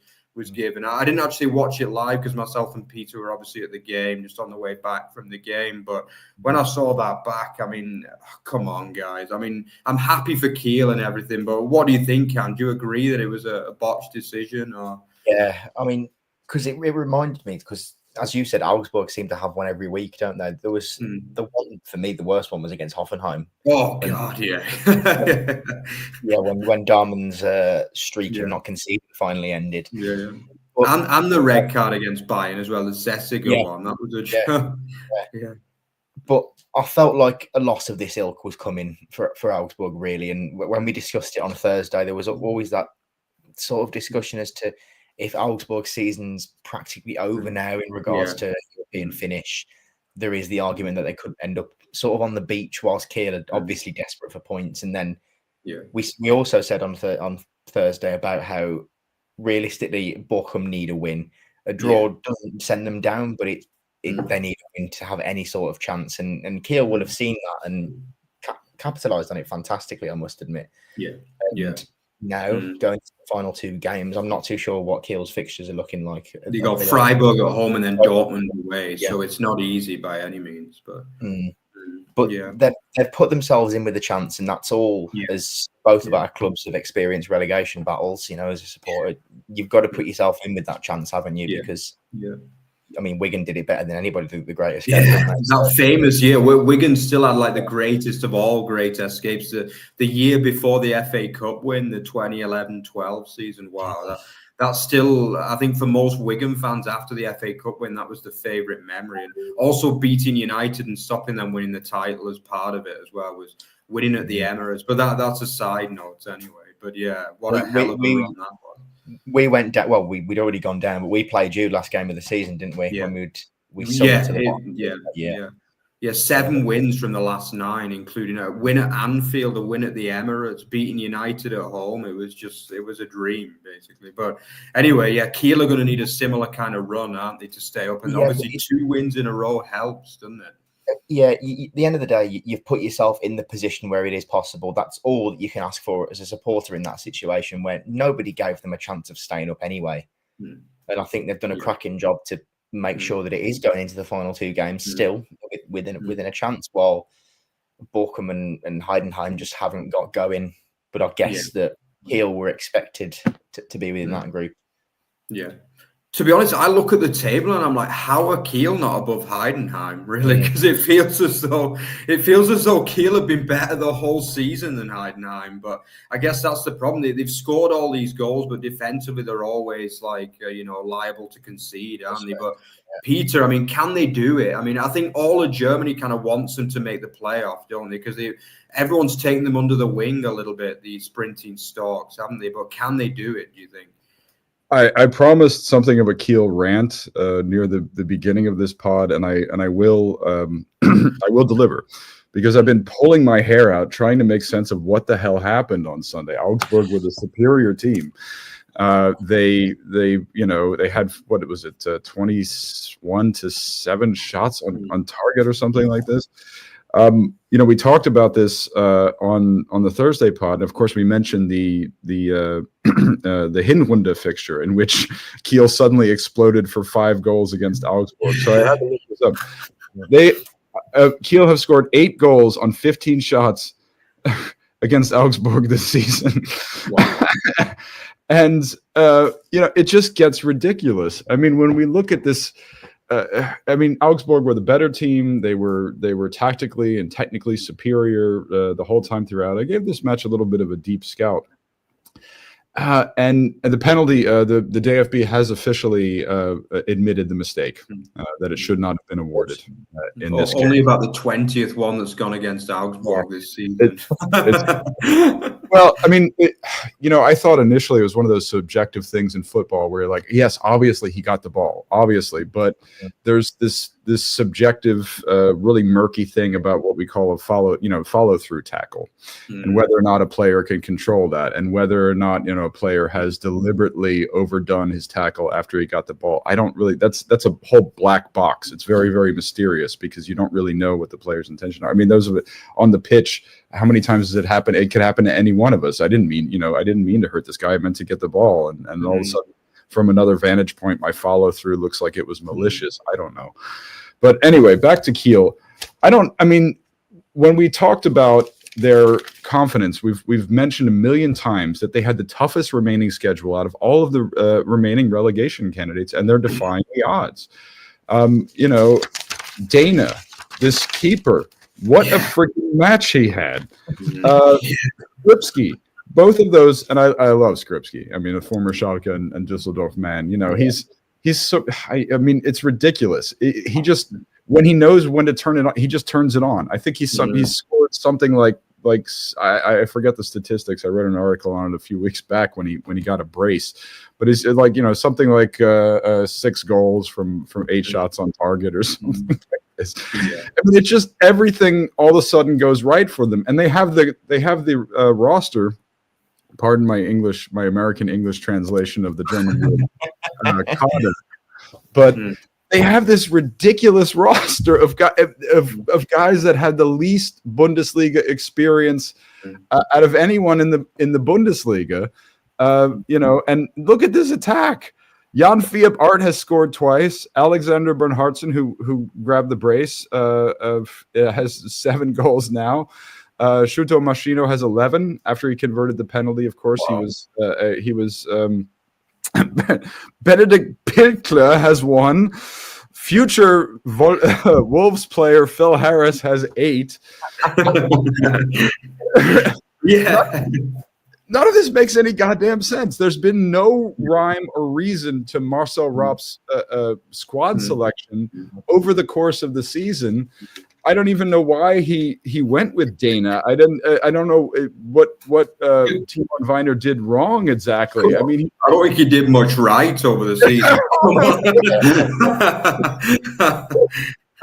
given. I didn't actually watch it live because myself and Peter were obviously at the game, just on the way back from the game. But when I saw that back, I mean, come on, guys. I mean, I'm happy for Kiel and everything, but what do you think, Cam? Do you agree that it was a botched decision? Or? Yeah, I mean, because it reminded me, because as you said, Augsburg seem to have one every week, don't they? There was the one, for me, the worst one was against Hoffenheim. Oh, God, yeah. When Darman's streak of not conceding finally ended. Yeah. But, and the red card against Bayern as well, the Zessiger one. That was a joke. Yeah. But I felt like a loss of this ilk was coming for Augsburg, really. And when we discussed it on Thursday, there was always that sort of discussion as to if Augsburg's season's practically over now in regards to European finish, there is the argument that they could end up sort of on the beach, whilst Kiel are obviously desperate for points. And then we also said on Thursday about how realistically Bochum need a win. A draw doesn't send them down, but they need a win to have any sort of chance. And Kiel will have seen that and capitalised on it fantastically, I must admit. Now, going to the final 2 games, I'm not too sure what Kiel's fixtures are looking like. You got Freiburg at home and then Dortmund away, so it's not easy by any means. But they've put themselves in with a chance, and that's all. As both of our clubs have experienced relegation battles, you know, as a supporter, you've got to put yourself in with that chance, haven't you? Because I mean, Wigan did it better than anybody. The great escape. That famous year. Wigan still had like the greatest of all great escapes. The year before the FA Cup win, the 2011-12 season. Wow, that's still, I think, for most Wigan fans after the FA Cup win, that was the favourite memory. And also beating United and stopping them winning the title as part of it as well was winning at the Emirates. But that's a side note anyway. But yeah, what a hell of a run that was. We went down. Well, we'd already gone down, but we played you last game of the season, didn't we? Yeah. When we summoned to the bottom. Yeah, 7 wins from the last 9, including a win at Anfield, a win at the Emirates, beating United at home. It was a dream, basically. But anyway, Kiel are going to need a similar kind of run, aren't they, to stay up? And obviously 2 wins in a row helps, doesn't it? Yeah, at the end of the day, you've put yourself in the position where it is possible. That's all that you can ask for as a supporter in that situation where nobody gave them a chance of staying up anyway. And I think they've done a cracking job to make sure that it is going into the final 2 games still within a chance, while Bochum and Heidenheim just haven't got going. But I guess that Kiel were expected to be within that group. Yeah. To be honest, I look at the table and I'm like, how are Kiel not above Heidenheim? Really? Because it feels as though Kiel have been better the whole season than Heidenheim. But I guess that's the problem. They've scored all these goals, but defensively they're always liable to concede, aren't they? But Peter, I mean, can they do it? I mean, I think all of Germany kind of wants them to make the playoff, don't they? Because everyone's taking them under the wing a little bit, these sprinting stalks, haven't they? But can they do it, do you think? I promised something of a Kiel rant near the beginning of this pod, and I will I will deliver, because I've been pulling my hair out trying to make sense of what the hell happened on Sunday. Augsburg were the superior team. They had, what was it, 21-7 shots on target or something like this. We talked about this on the Thursday pod, and of course we mentioned the Hinrunde fixture in which Kiel suddenly exploded for 5 goals against Augsburg. So I had to look this up. Kiel have scored 8 goals on 15 shots against Augsburg this season. Wow. And it just gets ridiculous. I mean, when we look at this. Augsburg were the better team. They were tactically and technically superior the whole time throughout. I gave this match a little bit of a deep scout. And the penalty, the DFB has officially admitted the mistake that it should not have been awarded in this game. Only about the 20th one that's gone against Augsburg this season. Well, I mean, I thought initially it was one of those subjective things in football where you're like, yes, obviously he got the ball, obviously, but there's this subjective, really murky thing about what we call a follow through tackle, and whether or not a player can control that, and whether or not a player has deliberately overdone his tackle after he got the ball. I don't really. That's a whole black box. It's very, very mysterious because you don't really know what the player's intention are. I mean, those of it on the pitch. How many times does it happen? It could happen to any one of us. I didn't mean to hurt this guy. I meant to get the ball, and all of a sudden, from another vantage point, my follow through looks like it was malicious. I don't know. But anyway, back to Kiel. When we talked about their confidence, we've mentioned a million times that they had the toughest remaining schedule out of all of the remaining relegation candidates, and they're defying the odds. Dana, this keeper, what a freaking match he had. Skripski, both of those, and I love Skripski. I mean, a former Schalke and Düsseldorf man. He's so. It's ridiculous. He just, when he knows when to turn it on, he just turns it on. I think he's scored something like I forget the statistics. I read an article on it a few weeks back when he got a brace, but it's like something like 6 goals from 8 shots on target or something like this. It's just everything all of a sudden goes right for them, and they have the roster. Pardon my American English translation of the German word, Kader, but they have this ridiculous roster of guys that had the least Bundesliga experience out of anyone in the Bundesliga. And look at this attack. Jan Philipp Art has scored twice. Alexander Bernhardsen, who grabbed the brace, has 7 goals now. Shuto Machino has 11 after he converted the penalty. Of course, wow. He was. Benedict Pilkler has 1. Future Wolves player Phil Harris has 8. Yeah. None of this makes any goddamn sense. There's been no rhyme or reason to Marcel Ropp's squad selection over the course of the season. I don't even know why he went with Dana. I don't know what Timon Weiner did wrong exactly. I mean, I don't think he did much right over the season.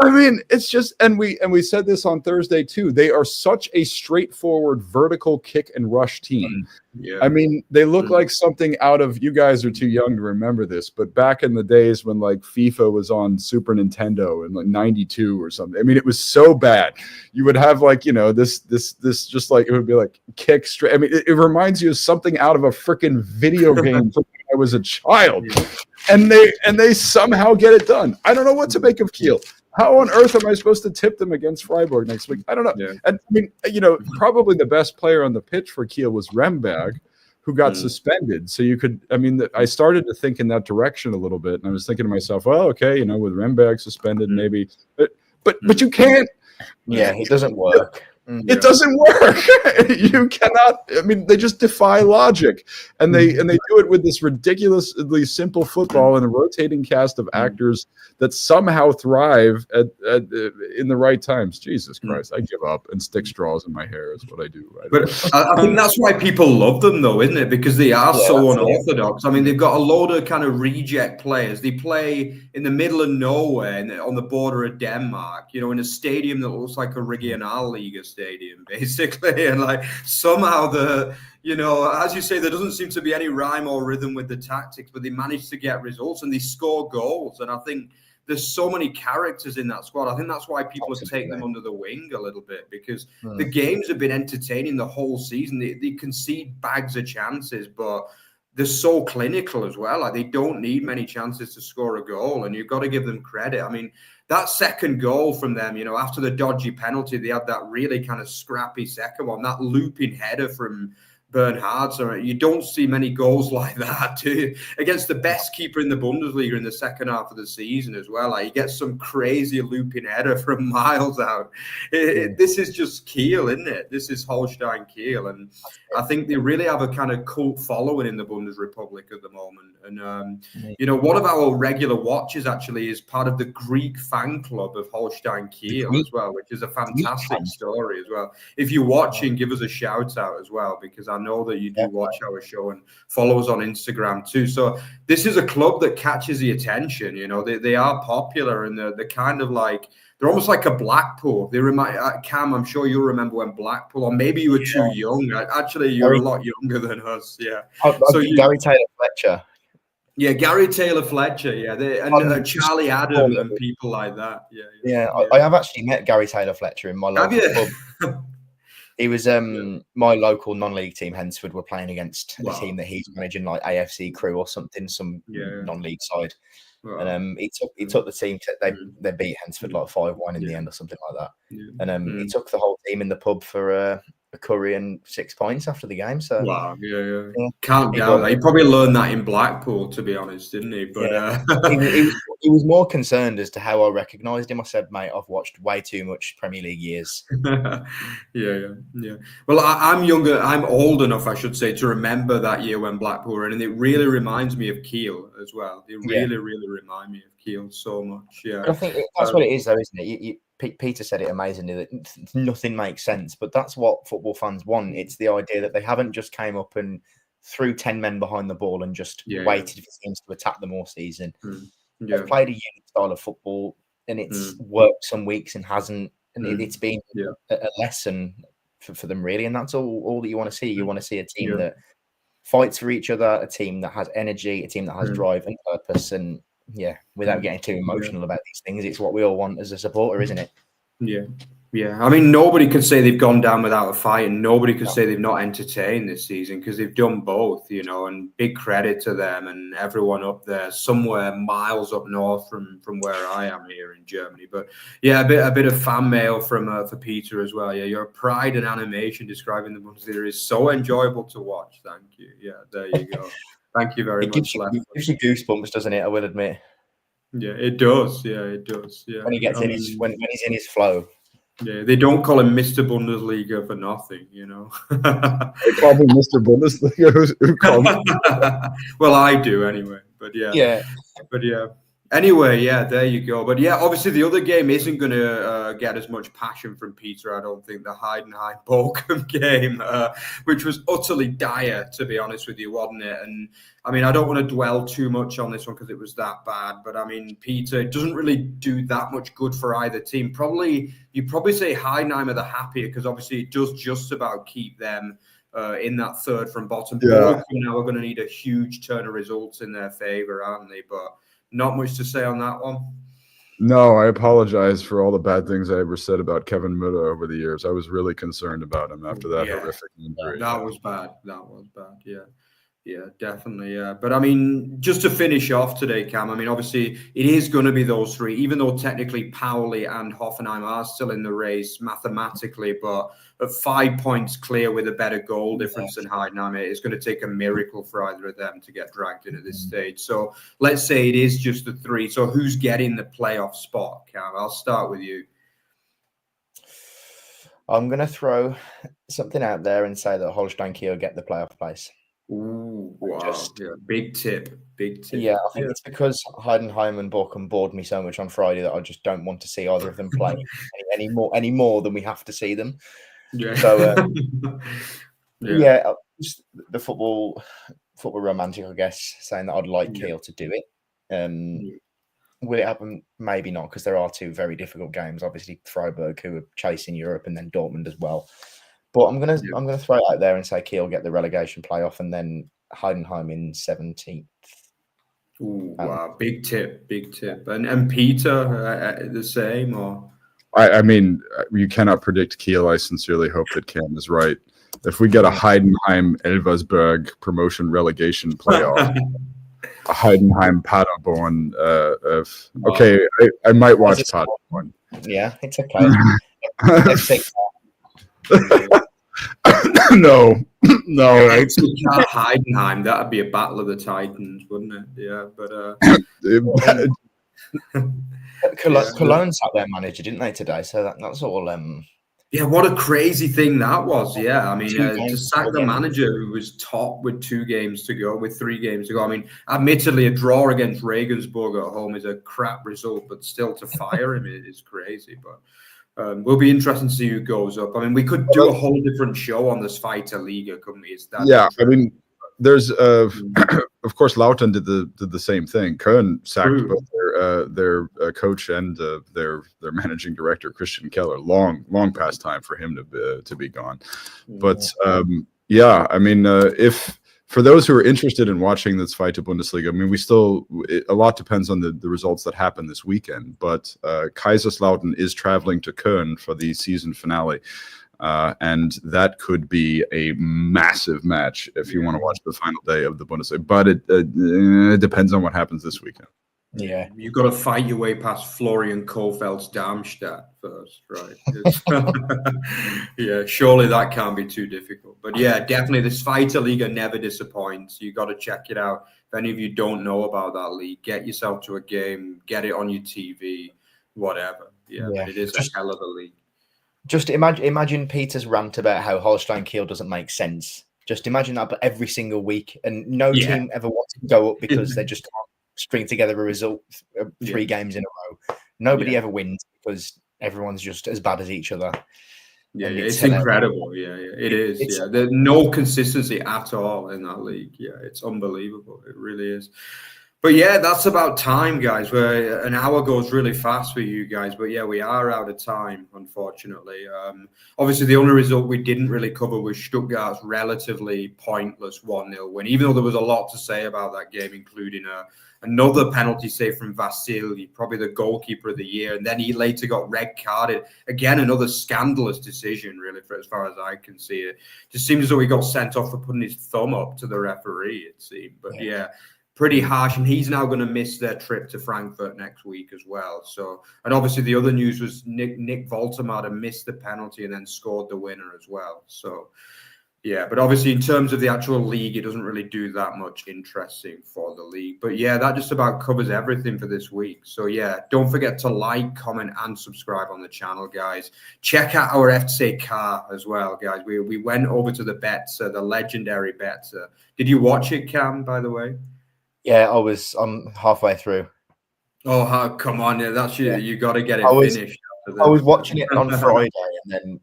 I mean, it's just, and we said this on Thursday too. They are such a straightforward vertical kick and rush team. Yeah. I mean, they look like something out of, you guys are too young to remember this, but back in the days when like FIFA was on Super Nintendo in like 92 or something. I mean, it was so bad. You would have like, this just like, it would be like kick straight. I mean, it reminds you of something out of a freaking video game from when I was a child. Yeah. And they somehow get it done. I don't know what to make of Kiel. How on earth am I supposed to tip them against Freiburg next week? I don't know. Yeah. And I mean, probably the best player on the pitch for Kiel was Remberg, who got suspended. So I started to think in that direction a little bit, and I was thinking to myself, well, okay, with Remberg suspended, maybe, but you can't. Yeah, it doesn't work. It doesn't work. You cannot. I mean, they just defy logic, and they do it with this ridiculously simple football and a rotating cast of actors that somehow thrive in the right times. Jesus Christ, I give up and stick straws in my hair is what I do. I think that's why people love them, though, isn't it? Because they are so unorthodox. I mean, they've got a load of kind of reject players. They play in the middle of nowhere, on the border of Denmark. In a stadium that looks like a Regionalliga stadium, basically, and like somehow as you say, there doesn't seem to be any rhyme or rhythm with the tactics, but they manage to get results and they score goals. And I think there's so many characters in that squad. I think that's why people have taken them under the wing a little bit, because the games have been entertaining the whole season. They concede bags of chances, but they're so clinical as well. Like, they don't need many chances to score a goal, and you've got to give them credit. I mean, that second goal from them, after the dodgy penalty, they had that really kind of scrappy second one, that looping header from Bernhard. So you don't see many goals like that, do you? Against the best keeper in the Bundesliga in the second half of the season as well. Like, he gets some crazy looping header from miles out. This is just Kiel, isn't it? This is Holstein Kiel. And I think they really have a kind of cult following in the Bundesrepublik at the moment. And, you know, one of our regular watchers actually is part of the Greek fan club of Holstein Kiel as well, which is a fantastic story as well. If you're watching, give us a shout out as well, because I know that you do watch our show and follow us on Instagram too. So this is a club that catches the attention. You know, they are popular, and they're kind of like, they're almost like a Blackpool. They remind Cam. I'm sure you'll remember when Blackpool, or maybe you were too young. Actually, you're a lot younger than us. Yeah. Gary Taylor Fletcher. Yeah, Gary Taylor Fletcher. Yeah, and Charlie Adam and people like that. Yeah. I have actually met Gary Taylor Fletcher in my local pub. He was my local non-league team, Hensford, were playing against a team that he's managing, like AFC Crew or something, some non-league side. Wow. And he took the team to, they beat Hensford like 5-1 in the end or something like that. And he took the whole team in the pub for a curry and 6 pints after the game. So wow, can't doubt that. He probably learned that in Blackpool, to be honest, didn't he? But he was more concerned as to how I recognised him. I said, mate, I've watched way too much Premier League years. Yeah. Well, I'm younger. I'm old enough, I should say, to remember that year when Blackpool were in, and it really reminds me of Kiel as well. They really remind me of Kiel so much. Yeah, but I think that's what it is, though, isn't it? Peter said it amazingly, that nothing makes sense, but that's what football fans want. It's the idea that they haven't just came up and threw 10 men behind the ball and just waited for teams to attack them all season. They've played a unique style of football, and it's worked some weeks and hasn't, and it's been a lesson for them, really. And that's all that you want to see. You want to see a team that fights for each other, a team that has energy, a team that has drive and purpose. And without getting too emotional about these things, it's what we all want as a supporter, isn't it? Yeah. I mean, nobody could say they've gone down without a fight, and nobody could say they've not entertained this season, because they've done both, you know, and big credit to them and everyone up there, somewhere miles up north from where I am here in Germany. But a bit of fan mail from for Peter as well. Yeah, your pride and animation describing the Bundesliga is so enjoyable to watch. Thank you. Yeah, there you go. Thank you very much. It gives you goosebumps, doesn't it? I will admit. Yeah, it does. Yeah, it does. Yeah, when he gets when he's in his flow. Yeah, they don't call him Mr. Bundesliga for nothing, you know. They call him Mr. Bundesliga. Who called him? Well, I do anyway. But Anyway, there you go. But obviously the other game isn't going to get as much passion from Peter, I don't think. The Heidenheim Bochum game, which was utterly dire, to be honest with you, wasn't it? And I mean, I don't want to dwell too much on this one because it was that bad. But I mean, Peter, it doesn't really do that much good for either team. You'd probably say Heidenheim are the happier, because obviously it does just about keep them in that third from bottom. Bochum now are going to need a huge turn of results in their favour, aren't they? But not much to say on that one. No, I apologize for all the bad things I ever said about Kevin Müller over the years. I was really concerned about him after that horrific injury. That was bad. Yeah, definitely. Yeah. But I mean, just to finish off today, Cam, I mean, obviously it is going to be those three, even though technically Pauli and Hoffenheim are still in the race mathematically, but at 5 points clear with a better goal difference than Heidenheim, it's going to take a miracle for either of them to get dragged in at this stage. So let's say it is just the three. So who's getting the playoff spot, Cam? I'll start with you. I'm going to throw something out there and say that Holstein Kiel get the playoff place. Ooh, wow. Big tip. Yeah, I think it's because Heidenheim and Bochum bored me so much on Friday that I just don't want to see either of them play any more than we have to see them. Yeah. So, just the football romantic, I guess, saying that I'd like Kiel to do it. Will it happen? Maybe not, because there are two very difficult games. Obviously, Freiburg, who are chasing Europe, and then Dortmund as well. But I'm gonna throw it out there and say Kiel get the relegation playoff, and then Heidenheim in 17th. Ooh, wow, big tip. And Peter, the same, or? I mean, you cannot predict Kiel. I sincerely hope that Cam is right. If we get a Heidenheim Elversberg promotion relegation playoff, a Heidenheim Paderborn, I might watch Paderborn. Yeah, it's okay. No, no. Heidenheim, that'd be a battle of the Titans, wouldn't it? Yeah, but Cologne sacked their manager, didn't they, today? So that's all. Yeah, what a crazy thing that was. Yeah, I mean, to sack the again. manager who was top with 3 games to go. I mean, admittedly, a draw against Regensburg at home is a crap result, but still to fire him is crazy. But will be interesting to see who goes up. I mean, we could do a whole different show on this Zweite Liga, couldn't we? I mean, there's of course Lautern did the same thing. Köln sacked both their coach and their managing director Christian Keller long past time for him to be gone. But I mean, if for those who are interested in watching the Zweite Bundesliga, I mean, a lot depends on the results that happen this weekend. But Kaiserslautern is traveling to Köln for the season finale. And that could be a massive match if you want to watch the final day of the Bundesliga. But it depends on what happens this weekend. Yeah, you've got to fight your way past Florian Kohfeld's Darmstadt first, right? Yeah, surely that can't be too difficult. But yeah, definitely the Zweite Liga never disappoints. You got to check it out. If any of you don't know about that league, get yourself to a game, get it on your TV, whatever. Yeah. But it is a hell of a league. Just imagine Peter's rant about how Holstein Kiel doesn't make sense. Just imagine that, but every single week, and no team ever wants to go up because they just can't string together a result 3 games in a row. Nobody ever wins because everyone's just as bad as each other. Yeah, it's incredible. Yeah, it is. There's no consistency at all in that league. Yeah, it's unbelievable. It really is. But yeah, that's about time, guys. Where an hour goes really fast for you guys. But yeah, we are out of time, unfortunately. Obviously, the only result we didn't really cover was Stuttgart's relatively pointless 1-0 win, even though there was a lot to say about that game, including another penalty save from Vasily, probably the goalkeeper of the year. And then he later got red carded. Again, another scandalous decision, really, for as far as I can see it. Just seems as though he got sent off for putting his thumb up to the referee, it seemed. But yeah, pretty harsh. And he's now going to miss their trip to Frankfurt next week as well. So, and obviously the other news was Nick Voltemade missed the penalty and then scored the winner as well. So, yeah, but obviously in terms of the actual league, it doesn't really do that much interesting for the league. But yeah, that just about covers everything for this week. So yeah, don't forget to like, comment, and subscribe on the channel, guys. Check out our FC car as well, guys. We went over to the Betzer, the legendary Betzer. Did you watch it, Cam, by the way? Yeah, I'm halfway through. Oh, come on. Yeah, that's you. You got to get it finished. I was watching it on Friday, and then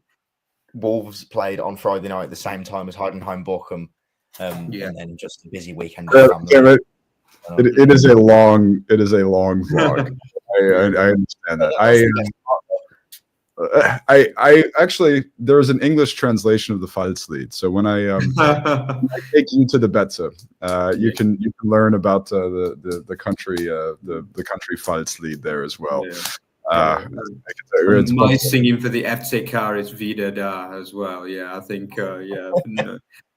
Wolves played on Friday night at the same time as Heidenheim and Bochum. And then just a busy weekend. It is a long vlog. I understand that. I actually, there is an English translation of the Pfalzlied. So when I take you to the Betze, you can learn about the country Pfalzlied there as well. My singing for the FC car is Wieder da as well. Yeah, I think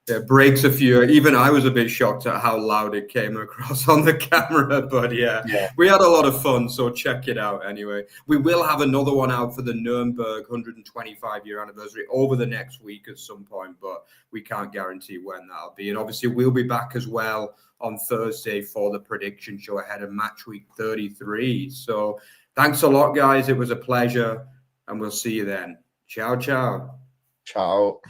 it breaks a few. Even I was a bit shocked at how loud it came across on the camera, but yeah, we had a lot of fun. So check it out anyway. We will have another one out for the Nuremberg 125-year anniversary over the next week at some point, but we can't guarantee when that'll be. And obviously we'll be back as well on Thursday for the prediction show ahead of match week 33. So thanks a lot, guys. It was a pleasure, and we'll see you then. Ciao, ciao. Ciao.